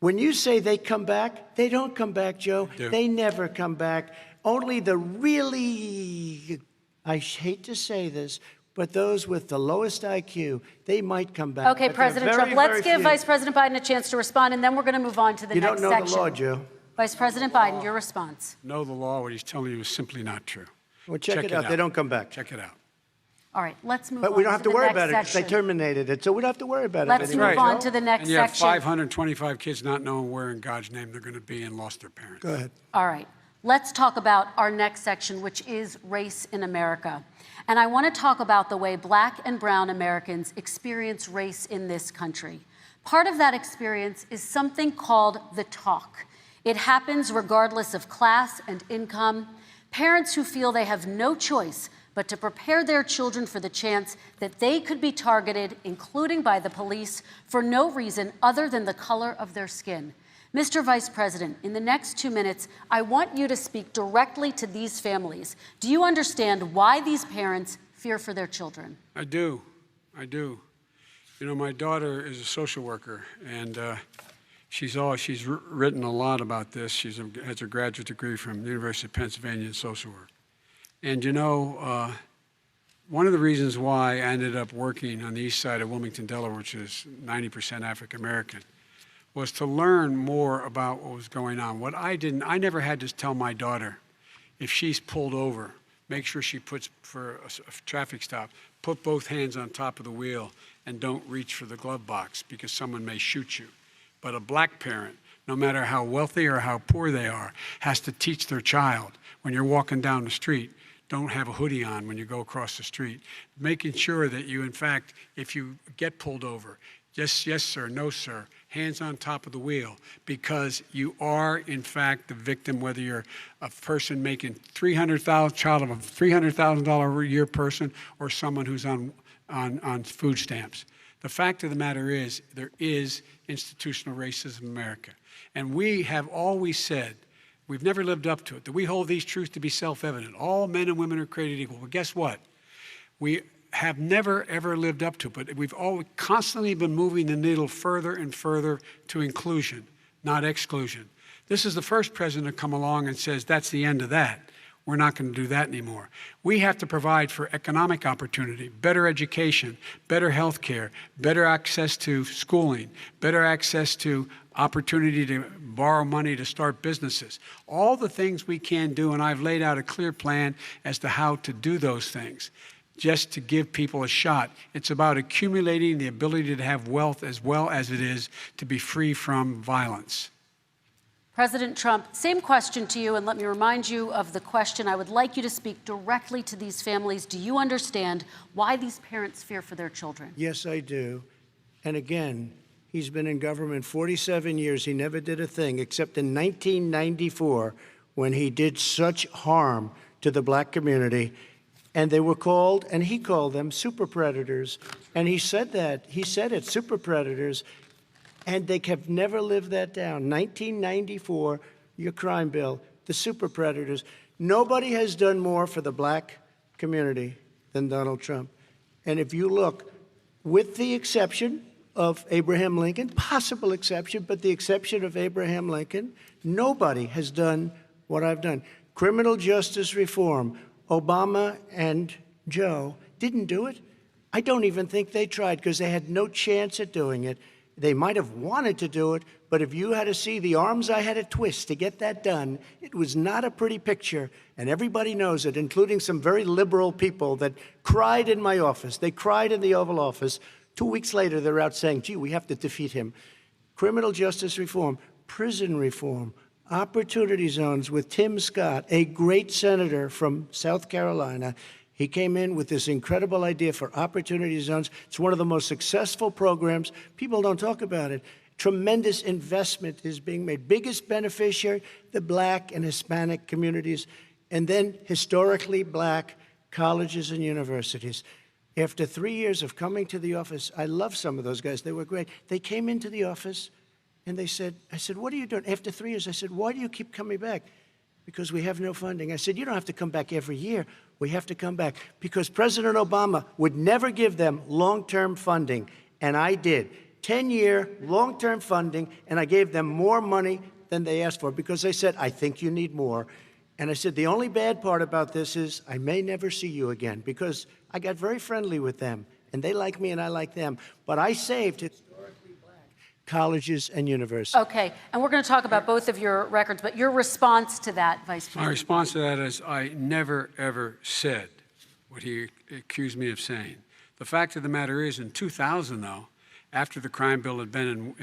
When you say they come back, they don't come back, Joe. They never come back. Only the really, I hate to say this, but those with the lowest IQ, they might come back. Okay, President Trump, let's give Vice President Biden a chance to respond, and then we're going to move on to the next section. You don't know the law, Joe. Vice President Biden, your response. Know the law, what he's telling you is simply not true. Well, check it out. They don't come back. Check it out. All right, let's move on. But we don't have to worry about it because section. they terminated it, so we don't have to worry about it Let's anymore. move on to the next And you have section. 525 kids not knowing where in God's name they're going to be and lost their parents. Go ahead. All right, let's talk about our next section, which is race in America. And I want to talk about the way Black and brown Americans experience race in this country. Part of that experience is something called the talk. It happens regardless of class and income. Parents who feel they have no choice but to prepare their children for the chance that they could be targeted, including by the police, for no reason other than the color of their skin. Mr. Vice President, in the next 2 minutes, I want you to speak directly to these families. Do you understand why these parents fear for their children? I do. I do. You know, my daughter is a social worker, and she's written a lot about this. She has a graduate degree from the University of Pennsylvania in social work. And you know, one of the reasons why I ended up working on the east side of Wilmington, Delaware, which is 90% African American, was to learn more about what was going on. I never had to tell my daughter, if she's pulled over, make sure she puts, for a traffic stop, put both hands on top of the wheel and don't reach for the glove box because someone may shoot you. But a black parent, no matter how wealthy or how poor they are, has to teach their child, when you're walking down the street, don't have a hoodie on when you go across the street. Making sure that you, in fact, if you get pulled over, just yes, sir, no, sir, hands on top of the wheel, because you are, in fact, the victim, whether you're a person making child of a $300,000 a year person or someone who's on food stamps. The fact of the matter is, there is institutional racism in America. And we have always said, we've never lived up to it, that we hold these truths to be self-evident. All men and women are created equal. Well, guess what? We have never, ever lived up to it, but we've always constantly been moving the needle further and further to inclusion, not exclusion. This is the first president to come along and says, that's the end of that. We're not going to do that anymore. We have to provide for economic opportunity, better education, better health care, better access to schooling, better access to opportunity to borrow money to start businesses. All the things we can do, and I've laid out a clear plan as to how to do those things, just to give people a shot. It's about accumulating the ability to have wealth as well as it is to be free from violence. President Trump, same question to you, and let me remind you of the question. I would like you to speak directly to these families. Do you understand why these parents fear for their children? Yes, I do. And again, he's been in government 47 years. He never did a thing except in 1994 when he did such harm to the black community. And they were called, and he called them super predators. And he said that. He said it, super predators. And they have never lived that down. 1994, your crime bill, the super predators. Nobody has done more for the black community than Donald Trump. And if you look, with the exception of Abraham Lincoln, possible exception, but the exception of Abraham Lincoln, nobody has done what I've done. Criminal justice reform, Obama and Joe didn't do it. I don't even think they tried because they had no chance at doing it. They might have wanted to do it, but if you had to see the arms I had to twist to get that done, it was not a pretty picture, and everybody knows it, including some very liberal people that cried in my office. They cried in the Oval Office. 2 weeks later, they're out saying, gee, we have to defeat him. Criminal justice reform, prison reform, opportunity zones with Tim Scott, a great senator from South Carolina. He came in with this incredible idea for opportunity zones. It's one of the most successful programs. People don't talk about it. Tremendous investment is being made. Biggest beneficiary, the black and Hispanic communities, and then historically black colleges and universities. After 3 years of coming to the office, I love some of those guys. They were great. They came into the office and they said, I said, what are you doing? After 3 years, I said, why do you keep coming back? Because we have no funding. I said, you don't have to come back every year. We have to come back because President Obama would never give them long-term funding, and I did. 10-year long-term funding, and I gave them more money than they asked for because they said, I think you need more. And I said, the only bad part about this is I may never see you again because I got very friendly with them, and they like me and I like them. But I saved historically black colleges and universities. Okay, and we're going to talk about both of your records, but your response to that, Vice President? My response to that is I never, ever said what he accused me of saying. The fact of the matter is, in 2000, though, after the crime bill had been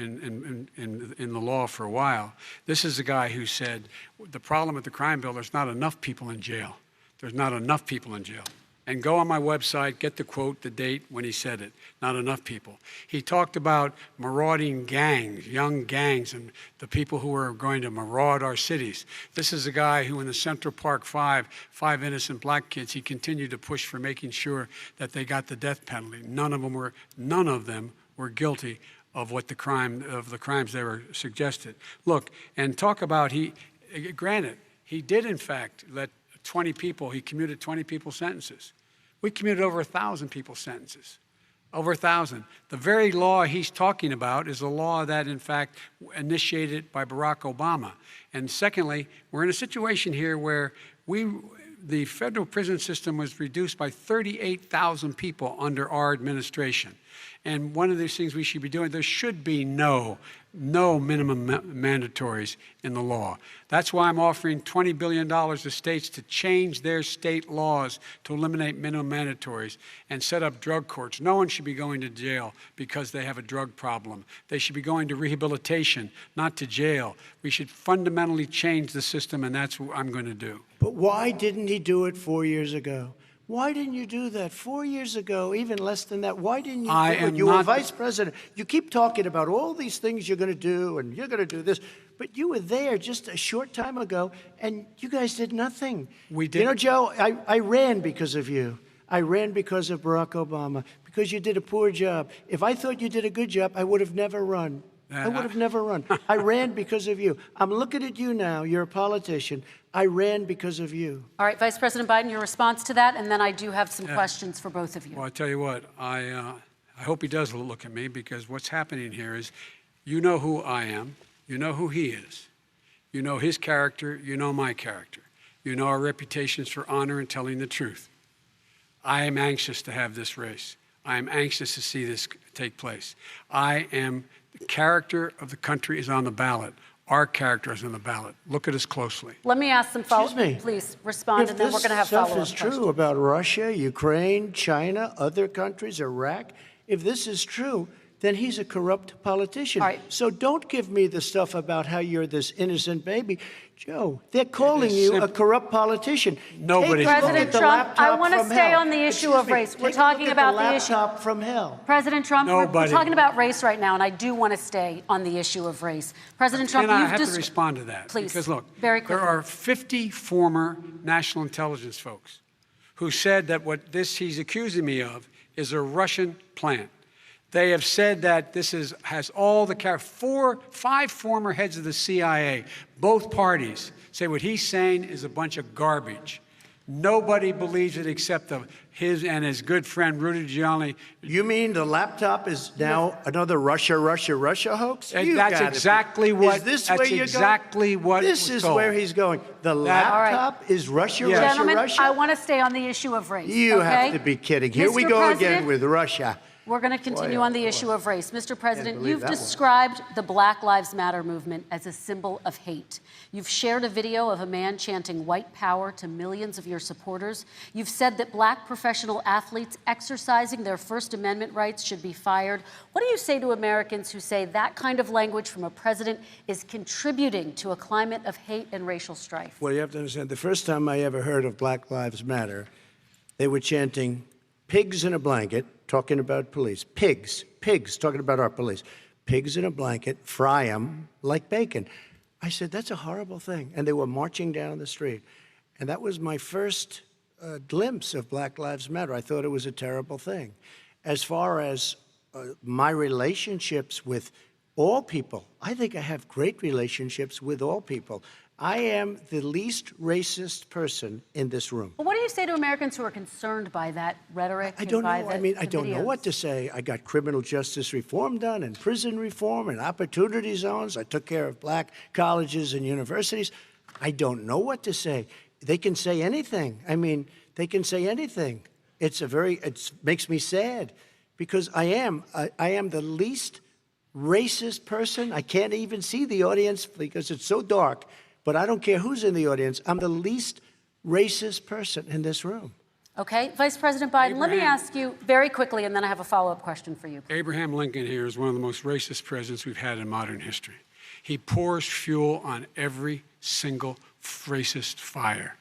in the law for a while, this is a guy who said, the problem with the crime bill, there's not enough people in jail. There's not enough people in jail. And go on my website, get the quote, the date when he said it. Not enough people. He talked about marauding gangs, young gangs, and the people who are going to maraud our cities. This is a guy who in the Central Park five innocent black kids, he continued to push for making sure that they got the death penalty. None of them were guilty of the crimes they were suggested. Look, and talk about granted, he did in fact let 20 people, he commuted 20 people's sentences. We commuted over 1,000 people's sentences. Over 1,000. The very law he's talking about is a law that, in fact, initiated by Barack Obama. And secondly, we're in a situation here where the federal prison system was reduced by 38,000 people under our administration. And one of these things we should be doing, there should be no minimum mandatories in the law. That's why I'm offering $20 billion to states to change their state laws to eliminate minimum mandatories and set up drug courts. No one should be going to jail because they have a drug problem. They should be going to rehabilitation, not to jail. We should fundamentally change the system, and that's what I'm going to do. But why didn't he do it 4 years ago? Why didn't you do that 4 years ago, even less than that? Why didn't you do it? You were vice president. You keep talking about all these things you're going to do, and you're going to do this. But you were there just a short time ago, and you guys did nothing. We did. You know, Joe, I ran because of you. I ran because of Barack Obama, because you did a poor job. If I thought you did a good job, I would have never run. I would have never run. I ran because of you. I'm looking at you now. You're a politician. I ran because of you. All right, Vice President Biden, your response to that, and then I do have some questions for both of you. Well, I tell you what, I hope he does look at me, because what's happening here is, you know who I am, you know who he is, you know his character, you know my character, you know our reputations for honor and telling the truth. I am anxious to have this race. I am anxious to see this take place. The character of the country is on the ballot. Our character is on the ballot. Look at us closely. Let me ask some follow-up. Please respond, and then we're going to have follow-up questions. If this stuff is true about Russia, Ukraine, China, other countries, Iraq, if this is true, then he's a corrupt politician. All right. So don't give me the stuff about how you're this innocent baby. Joe, they're calling you a corrupt politician. Nobody. President Trump, I want to stay on the issue of race. We're talking about the issue. Laptop from hell. President Trump, we're talking about race right now, and I do want to stay on the issue of race. President Trump, I have to respond to that. Please, because look, very quickly. There are 50 former national intelligence folks who said that what he's accusing me of is a Russian plant. They have said that this has all the five former heads of the CIA, both parties, say what he's saying is a bunch of garbage. Nobody believes it except his and his good friend Rudy Giuliani. You mean the laptop is now another Russia hoax? That's exactly what. Is this where you're going? This is where he's going. The laptop is Russia. Gentlemen, I want to stay on the issue of race. You have to be kidding. Here we go again with Russia. We're going to continue on the issue of race. Mr. President, you've described the Black Lives Matter movement as a symbol of hate. You've shared a video of a man chanting white power to millions of your supporters. You've said that black professional athletes exercising their First Amendment rights should be fired. What do you say to Americans who say that kind of language from a president is contributing to a climate of hate and racial strife? Well, you have to understand, the first time I ever heard of Black Lives Matter, they were chanting pigs in a blanket, talking about police. Pigs, talking about our police. Pigs in a blanket, fry them like bacon. I said, that's a horrible thing. And they were marching down the street. And that was my first glimpse of Black Lives Matter. I thought it was a terrible thing. As far as my relationships with all people, I think I have great relationships with all people. I am the least racist person in this room. Well, what do you say to Americans who are concerned by that rhetoric? I don't know. and by I mean, I the don't know videos? what to say. I got criminal justice reform done and prison reform and opportunity zones. I took care of black colleges and universities. I don't know what to say. They can say anything. I mean, they can say anything. It makes me sad because I am the least racist person. I can't even see the audience because it's so dark, but I don't care who's in the audience. I'm the least racist person in this room. Okay, Vice President Biden, let me ask you very quickly, and then I have a follow-up question for you. Abraham Lincoln here is one of the most racist presidents we've had in modern history. He pours fuel on every single racist fire.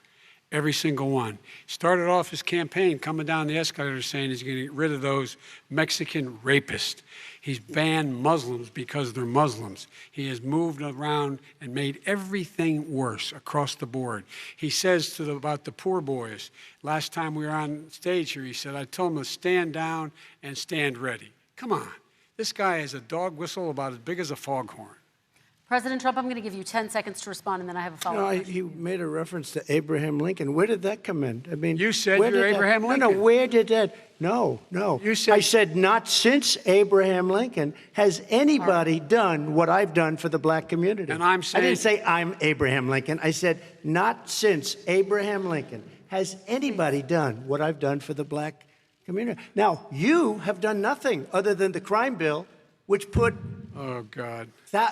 Every single one. Started off his campaign coming down the escalator saying he's going to get rid of those Mexican rapists. He's banned Muslims because they're Muslims. He has moved around and made everything worse across the board. He says about the poor boys, last time we were on stage here, he said, I told them to stand down and stand ready. Come on. This guy has a dog whistle about as big as a foghorn. President Trump, I'm going to give you 10 seconds to respond, and then I have a follow-up question. He made a reference to Abraham Lincoln. Where did that come in? I mean, You said where you're did that- Abraham Lincoln. No, where did that? No. You said- I said not since Abraham Lincoln has anybody done what I've done for the black community. And I'm I saying- didn't say I'm Abraham Lincoln. I said not since Abraham Lincoln has anybody done what I've done for the black community. Now, you have done nothing other than the crime bill, which put Oh, God.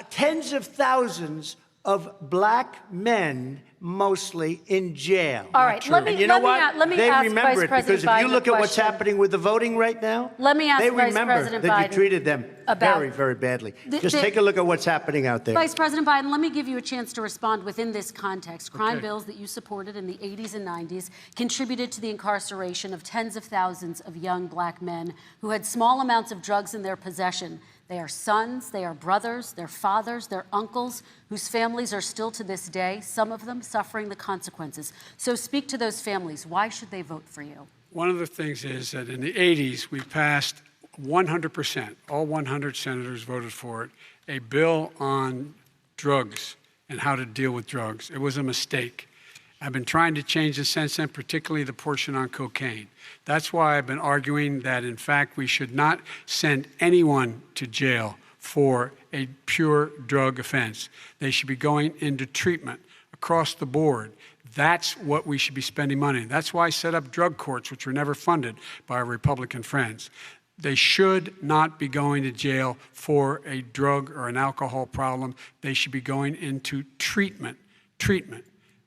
tens of thousands of black men, mostly, in jail. All right, let me- And you know let me what? a- let me they ask remember Vice it President because if you Biden look a at what's question. happening with the voting right now, Let me ask they Vice remember President that Biden you treated them about- very, very badly. The- Just the- take a look at what's happening out there. Vice President Biden, let me give you a chance to respond within this context. Crime Okay. bills that you supported in the 80s and 90s contributed to the incarceration of tens of thousands of young black men who had small amounts of drugs in their possession. They are sons, they are brothers, they're fathers, they're uncles, whose families are still to this day, some of them suffering the consequences. So speak to those families. Why should they vote for you? One of the things is that in the 80s, we passed 100%, all 100 senators voted for it, a bill on drugs and how to deal with drugs. It was a mistake. I've been trying to change it since then, particularly the portion on cocaine. That's why I've been arguing that, in fact, we should not send anyone to jail for a pure drug offense. They should be going into treatment across the board. That's what we should be spending money on. That's why I set up drug courts, which were never funded by our Republican friends. They should not be going to jail for a drug or an alcohol problem. They should be going into treatment.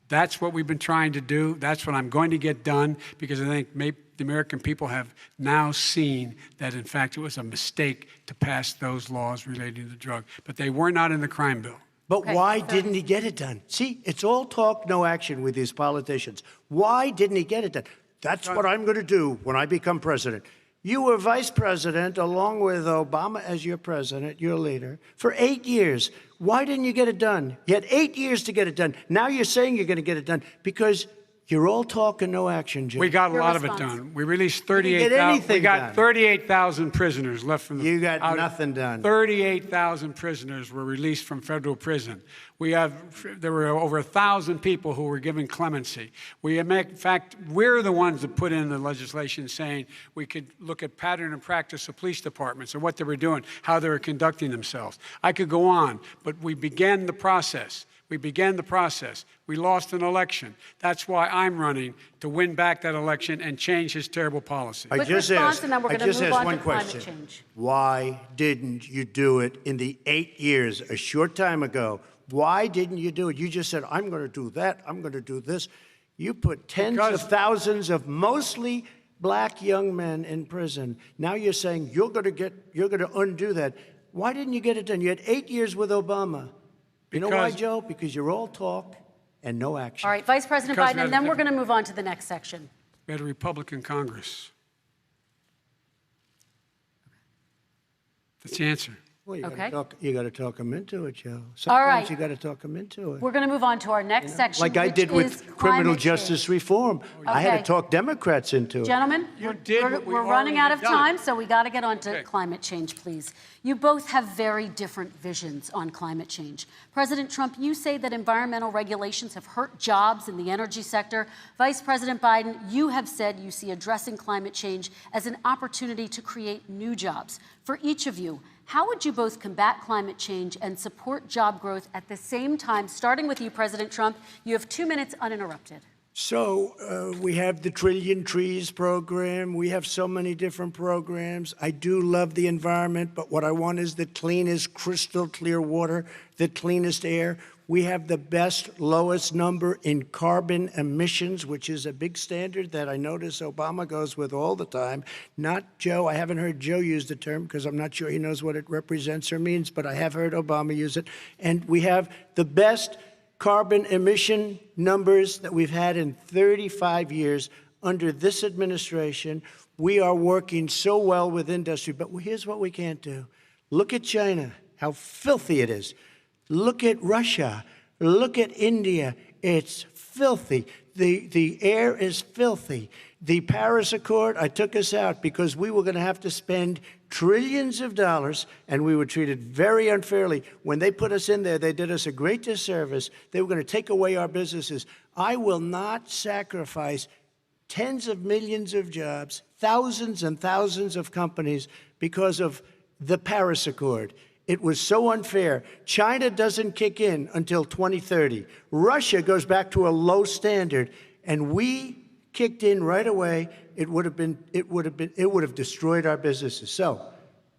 That's what we've been trying to do. That's what I'm going to get done because I think maybe the American people have now seen that, in fact, it was a mistake to pass those laws relating to drug. But they were not in the crime bill. But Okay, why so- didn't he get it done? See, it's all talk, no action with these politicians. Why didn't he get it done? That's what I'm going to do when I become president. You were vice president along with Obama as your president, your leader, for 8 years. Why didn't you get it done? You had 8 years to get it done. Now you're saying you're going to get it done because you're all talk and no action, Jim. We got a Your lot of it response. done. We released didn't get 38,000. anything We got done. 38,000 prisoners left from the. You got nothing done. 38,000 prisoners were released from federal prison. There were over 1,000 people who were given clemency. In fact, we're the ones that put in the legislation saying we could look at pattern and practice of police departments and what they were doing, how they were conducting themselves. I could go on, but we began the process. We lost an election. That's why I'm running to win back that election and change his terrible policy. I Quick just response, asked, and then we're I gonna just move asked on to one climate question. change. Why didn't you do it in the 8 years, a short time ago? Why didn't you do it? You just said, I'm going to do that, I'm going to do this. You put tens Because- of thousands of mostly black young men in prison. Now you're saying you're going to undo that. Why didn't you get it done? You had 8 years with Obama. You know why, Because- Joe? Because you're all talk and no action. All right, Vice President Because Biden, and then we're going to move on to the next section. We had a Republican Congress. That's the answer. Well, Okay. you got to talk them into it, Joe. All Sometimes right. you got to talk them into it. We're going to move on to our next section, Like I which did is with criminal climate justice change. reform. I had Okay. to talk Democrats into it. Gentlemen, You we're, did we're- what we we're running out of already done. time, so we got to get on to Okay. climate change, please. You both have very different visions on climate change. President Trump, you say that environmental regulations have hurt jobs in the energy sector. Vice President Biden, you have said you see addressing climate change as an opportunity to create new jobs. For each of you, how would you both combat climate change and support job growth at the same time? Starting with you, President Trump, you have 2 minutes uninterrupted. So we have the Trillion Trees program. We have so many different programs. I do love the environment, but what I want is the cleanest, crystal clear water, the cleanest air. We have the best, lowest number in carbon emissions, which is a big standard that I notice Obama goes with all the time. Not Joe. I haven't heard Joe use the term because I'm not sure he knows what it represents or means, but I have heard Obama use it. And we have the best carbon emission numbers that we've had in 35 years under this administration. We are working so well with industry, but here's what we can't do. Look at China, how filthy it is. Look at Russia. Look at India. It's filthy. The air is filthy. The Paris Accord, I took us out because we were going to have to spend trillions of dollars, and we were treated very unfairly. When they put us in there, they did us a great disservice. They were going to take away our businesses. I will not sacrifice tens of millions of jobs, thousands and thousands of companies because of the Paris Accord. It was so unfair. China doesn't kick in until 2030. Russia goes back to a low standard, and we kicked in right away. It would have destroyed our businesses. So,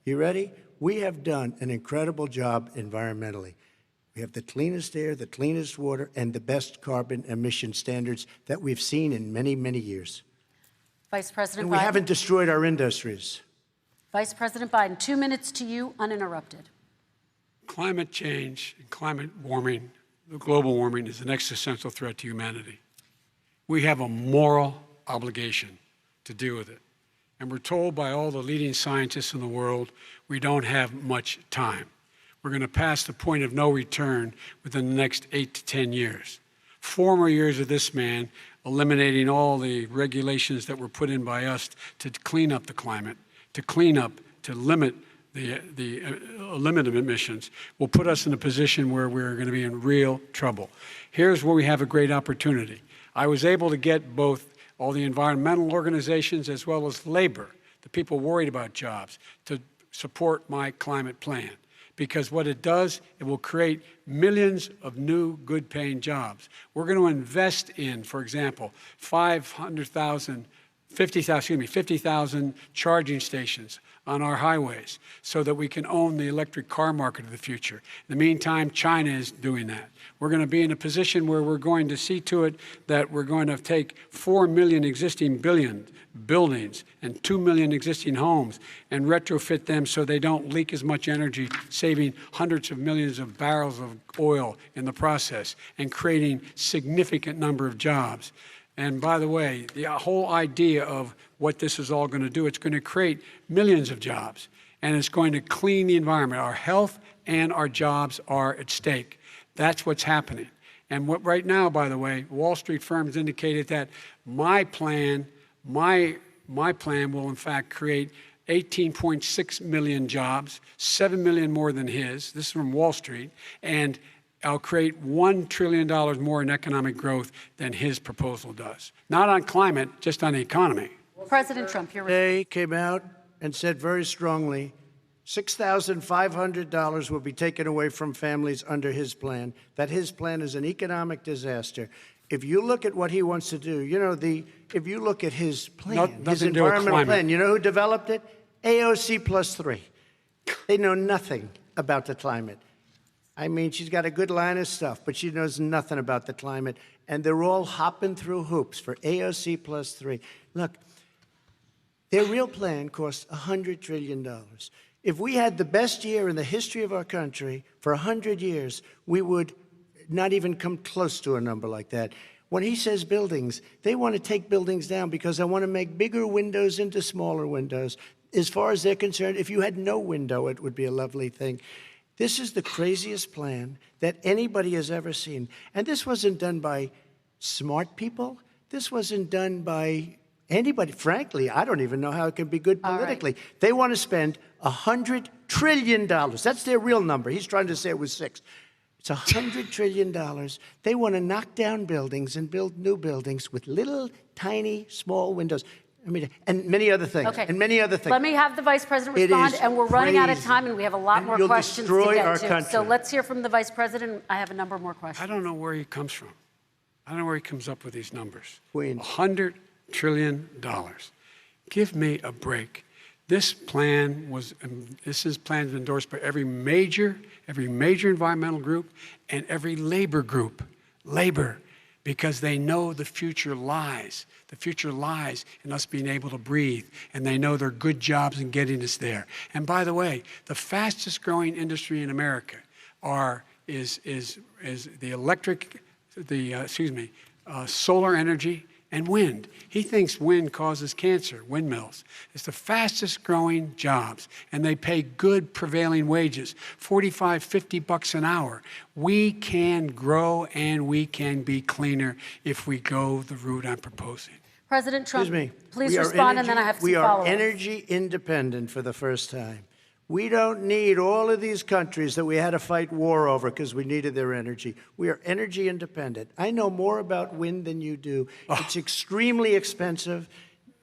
you ready? We have done an incredible job environmentally. We have the cleanest air, the cleanest water, and the best carbon emission standards that we've seen in many, many years. Vice President And we Biden. haven't destroyed our industries. Vice President Biden, 2 minutes to you, uninterrupted. Climate change and climate warming, the global warming, is an existential threat to humanity. We have a moral obligation to deal with it. And we're told by all the leading scientists in the world we don't have much time. We're going to pass the point of no return within the next 8 to 10 years. 4 more years of this man eliminating all the regulations that were put in by us to clean up the climate, to limit the limit of emissions will put us in a position where we're going to be in real trouble. Here's where we have a great opportunity. I was able to get both all the environmental organizations as well as labor, the people worried about jobs, to support my climate plan. Because what it does, it will create millions of new good-paying jobs. We're going to invest in, for example, 50,000 charging stations on our highways so that we can own the electric car market of the future. In the meantime, China is doing that. We're going to be in a position where we're going to see to it that we're going to take 4 million existing buildings and 2 million existing homes and retrofit them so they don't leak as much energy, saving hundreds of millions of barrels of oil in the process and creating significant number of jobs. And by the way, the whole idea of what this is all going to do, it's going to create millions of jobs, and it's going to clean the environment. Our health and our jobs are at stake. That's what's happening. And what right now, by the way, Wall Street firms indicated that my plan will in fact create 18.6 million jobs, 7 million more than his. This is from Wall Street. And I'll create $1 trillion more in economic growth than his proposal does. Not on climate, just on the economy. President Trump, you're They came out and said very strongly, $6,500 will be taken away from families under his plan, that his plan is an economic disaster. If you look at what he wants to do, if you look at his plan, his environmental plan, you know who developed it? AOC +3. They know nothing about the climate. I mean, she's got a good line of stuff, but she knows nothing about the climate. And they're all hopping through hoops for AOC +3. Look, their real plan cost $100 trillion. If we had the best year in the history of our country for 100 years, we would not even come close to a number like that. When he says buildings, they want to take buildings down because they want to make bigger windows into smaller windows. as far as they're concerned, if you had no window, it would be a lovely thing. This is the craziest plan that anybody has ever seen. And this wasn't done by smart people. This wasn't done by anybody. Frankly, I don't even know how it can be good politically. Right. They want to spend $100 trillion. That's their real number. He's trying to say it was 6. It's $100 trillion. They want to knock down buildings and build new buildings with little, tiny, small windows. I mean, and many other things. Okay. And many other things. Let me have the Vice President respond, and we're running out of time, and we have a lot more questions to get to. Country. So let's hear from the Vice President. I have a number more questions. I don't know where he comes from. I don't know where he comes up with these numbers. Queens. $100 trillion. Give me a break. This plan was, plan endorsed by every major environmental group and every labor group. Labor, because they know the future lies. The future lies in us being able to breathe, and they know there are good jobs in getting us there. And by the way, the fastest growing industry in America is solar energy and wind. He thinks wind causes cancer, windmills. It's the fastest growing jobs, and they pay good prevailing wages, $45, $50 an hour. We can grow and we can be cleaner if we go the route I'm proposing. President Trump, please respond, and then I have some follow-ups. We are energy independent for the first time. We don't need all of these countries that we had to fight war over because we needed their energy. We are energy independent. I know more about wind than you do. It's extremely expensive,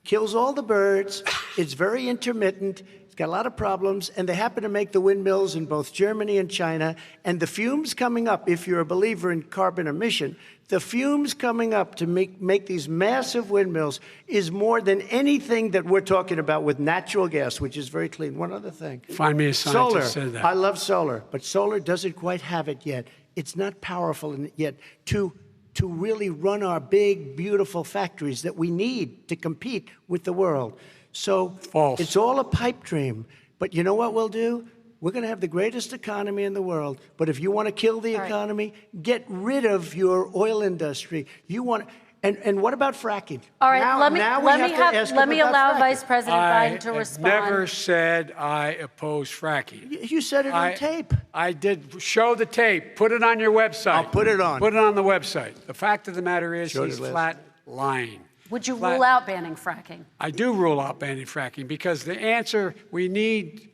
kills all the birds, it's very intermittent, it's got a lot of problems, and they happen to make the windmills in both Germany and China. And the fumes coming up, if you're a believer in carbon emission, the fumes coming up to make these massive windmills is more than anything that we're talking about with natural gas, which is very clean. One other thing. Find me a scientist who said that. I love solar, but solar doesn't quite have it yet. It's not powerful yet to really run our big, beautiful factories that we need to compete with the world. So false. It's all a pipe dream. But you know what we'll do? We're going to have the greatest economy in the world. But if you want to kill the economy, get rid of your oil industry. You want, and what about fracking? All right, let me allow Vice President Biden to respond. I never said I oppose fracking. You said it on tape. I did. Show the tape. Put it on your website. I'll put it on. Put it on the website. The fact of the matter is he's flat lying. Would you rule out banning fracking? I do rule out banning fracking because the answer, we need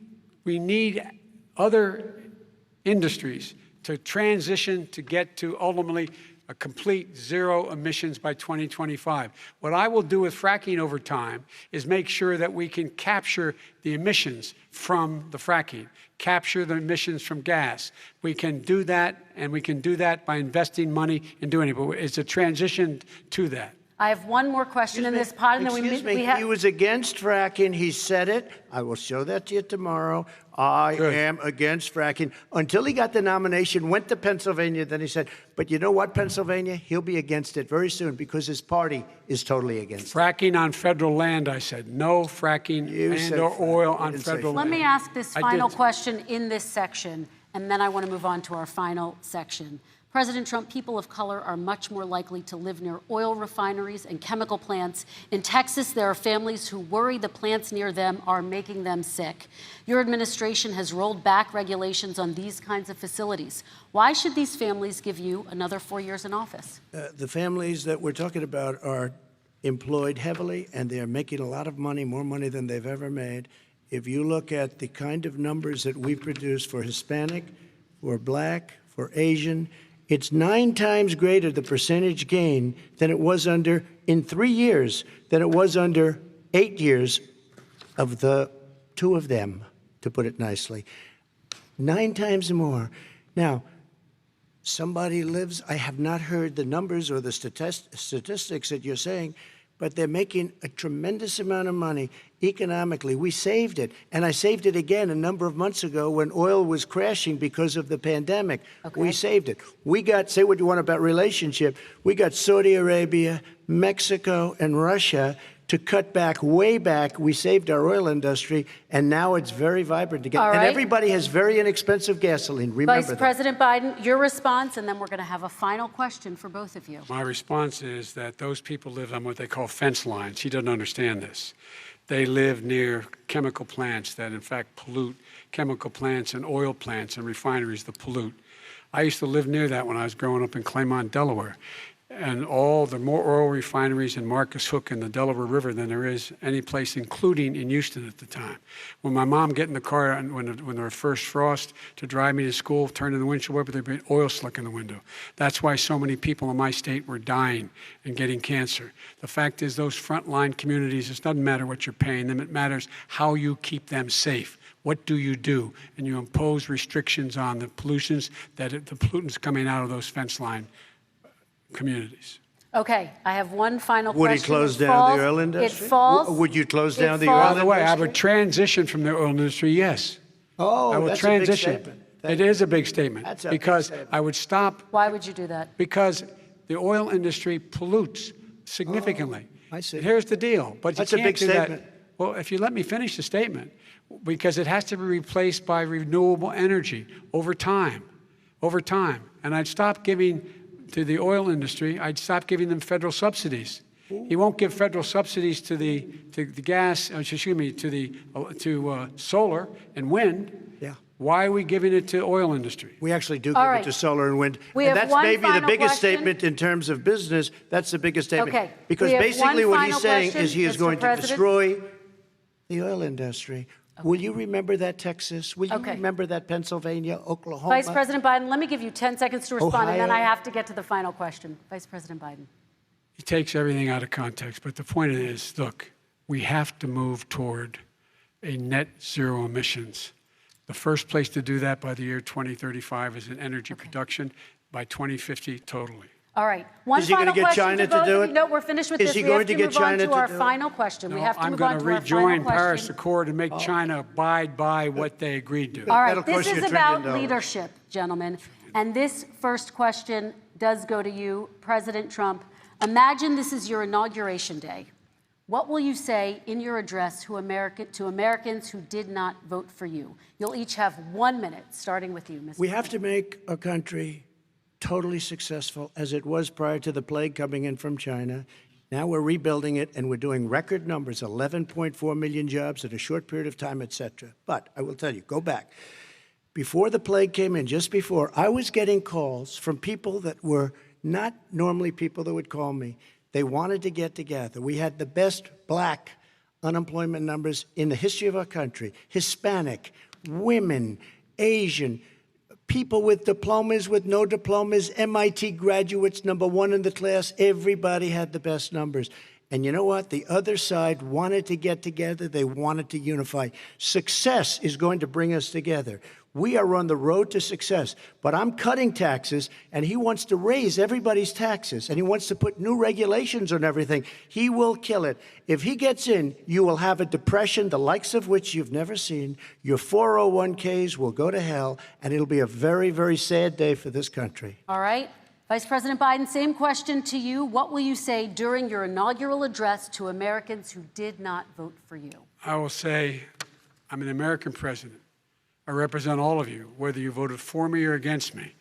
other industries to transition to get to ultimately a complete zero emissions by 2025. What I will do with fracking over time is make sure that we can capture the emissions from the fracking, capture the emissions from gas. We can do that, and we can do that by investing money in doing it, but it's a transition to that. I have one more question in this pod, and then we have... He was against fracking. He said it. I will show that to you tomorrow. I am against fracking. Until he got the nomination, went to Pennsylvania, then he said, but you know what, Pennsylvania? He'll be against it very soon because his party is totally against it. Fracking on federal land, I said. No fracking or oil on federal land. Let me ask this final question in this section, and then I want to move on to our final section. President Trump, people of color are much more likely to live near oil refineries and chemical plants. In Texas, there are families who worry the plants near them are making them sick. Your administration has rolled back regulations on these kinds of facilities. Why should these families give you another 4 years in office? The families that we're talking about are employed heavily, and they're making a lot of money, more money than they've ever made. If you look at the kind of numbers that we produce for Hispanic, for Black, for Asian, it's 9 times greater, the percentage gain, than it was in 3 years, than it was under 8 years of the 2 of them, to put it nicely. 9 times more. Now, somebody lives, I have not heard the numbers or the statistics that you're saying, but they're making a tremendous amount of money economically. We saved it, and I saved it again a number of months ago when oil was crashing because of the pandemic. We saved it. We got, say what you want about relationship, we got Saudi Arabia, Mexico, and Russia to cut back, way back. We saved our oil industry, and now it's very vibrant again. And everybody has very inexpensive gasoline. Remember Vice President Biden, your response, and then we're going to have a final question for both of you. My response is that those people live on what they call fence lines. He doesn't understand this. They live near chemical plants that, in fact, pollute, chemical plants and oil plants and refineries that pollute. I used to live near that when I was growing up in Claymont, Delaware. And there are more oil refineries in Marcus Hook and the Delaware River than there is any place, including in Houston at the time. When my mom get in the car and when there was first frost to drive me to school, turn in the windshield wiper, there'd be oil slick in the window. That's why so many people in my state were dying and getting cancer. The fact is, those frontline communities, it doesn't matter what you're paying them, it matters how you keep them safe. What do? And you impose restrictions on the pollutants coming out of those fence line communities. Okay, I have one final Would question. he close down the oil industry? It falls. Would you close down the falls- oil By industry? the way, I would transition from the oil industry, yes. Oh, I would that's transition. a big statement. It is a big statement. That's a big because statement. I would stop Why would you do that? because the oil industry pollutes significantly. I see. Here's the deal. But That's you a can't big do that. statement. Well, if you let me finish the statement, because it has to be replaced by renewable energy over time. And I'd stop giving to the oil industry, I'd stop giving them federal subsidies. He won't give federal subsidies to the solar and wind. Yeah. Why are we giving it to oil industry? We actually do All give right. it to solar and wind. We And have that's one maybe the final biggest question. statement in terms of business. That's the biggest statement. Okay. Because We have basically one what he's final saying question, is he is Mr. going to President. destroy the oil industry. Will you remember that, Texas? Will you Okay. remember that, Pennsylvania, Oklahoma? Vice President Biden, let me give you 10 seconds to respond, and then Ohio. I have to get to the final question. Vice President Biden. He takes everything out of context. But the point is, look, we have to move toward a net zero emissions. The first place to do that by the year 2035 is in energy production, by 2050 totally. All right. One Is he gonna final get question China to both do of you. it? No, we're finished with Is this. he We going have to to get move on China to to our do it? final question. We No, have to I'm move going on to to our rejoin final Paris question. Accord and make China abide by what they agreed to. All right, That'll this cost you is $1 about trillion. leadership, gentlemen. And this first question does go to you, President Trump. Imagine this is your inauguration day. What will you say in your address to Americans who did not vote for you? You'll each have 1 minute, starting with you, Mr. We have to make our country totally successful as it was prior to the plague coming in from China. Now we're rebuilding it, and we're doing record numbers, 11.4 million jobs in a short period of time, et cetera. But I will tell you, go back. Before the plague came in, just before, I was getting calls from people that were not normally people that would call me. They wanted to get together. We had the best black unemployment numbers in the history of our country. Hispanic, women, Asian, people with diplomas, with no diplomas, MIT graduates, #1 in the class. Everybody had the best numbers. And you know what? The other side wanted to get together. They wanted to unify. Success is going to bring us together. We are on the road to success. But I'm cutting taxes, and he wants to raise everybody's taxes, and he wants to put new regulations on everything. He will kill it. If he gets in, you will have a depression, the likes of which you've never seen. Your 401ks will go to hell, and it'll be a very, very sad day for this country. All right. Vice President Biden, same question to you. What will you say during your inaugural address to Americans who did not vote for you? I will say, I'm an American president. I represent all of you, whether you voted for me or against me.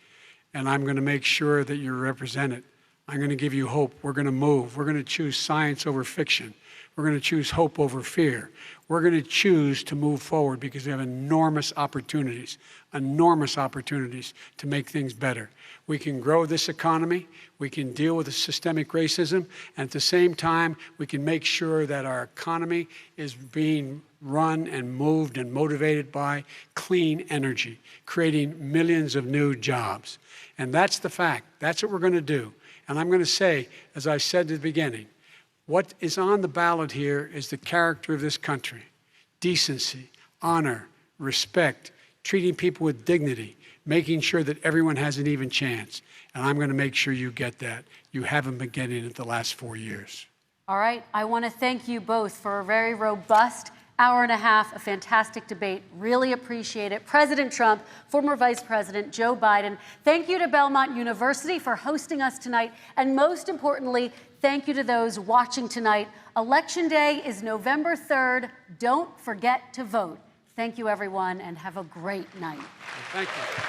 And I'm going to make sure that you're represented. I'm going to give you hope. We're going to move. We're going to choose science over fiction. We're going to choose hope over fear. We're going to choose to move forward because we have enormous opportunities to make things better. We can grow this economy. We can deal with the systemic racism. And at the same time, we can make sure that our economy is being run and moved and motivated by clean energy, creating millions of new jobs. And that's the fact. That's what we're going to do. And I'm going to say, as I said at the beginning, what is on the ballot here is the character of this country: decency, honor, respect, treating people with dignity, making sure that everyone has an even chance. And I'm going to make sure you get that. You haven't been getting it the last 4 years. All right. I want to thank you both for a very robust hour and a half, a fantastic debate. Really appreciate it. President Trump, former Vice President Joe Biden, thank you to Belmont University for hosting us tonight. And most importantly, thank you to those watching tonight. Election Day is November 3rd. Don't forget to vote. Thank you, everyone, and have a great night. Thank you.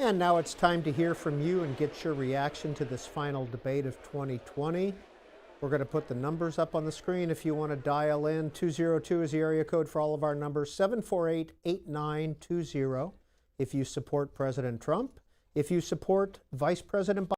And now it's time to hear from you and get your reaction to this final debate of 2020. We're going to put the numbers up on the screen if you want to dial in. 202 is the area code for all of our numbers, 748-8920 if you support President Trump. If you support Vice President Biden,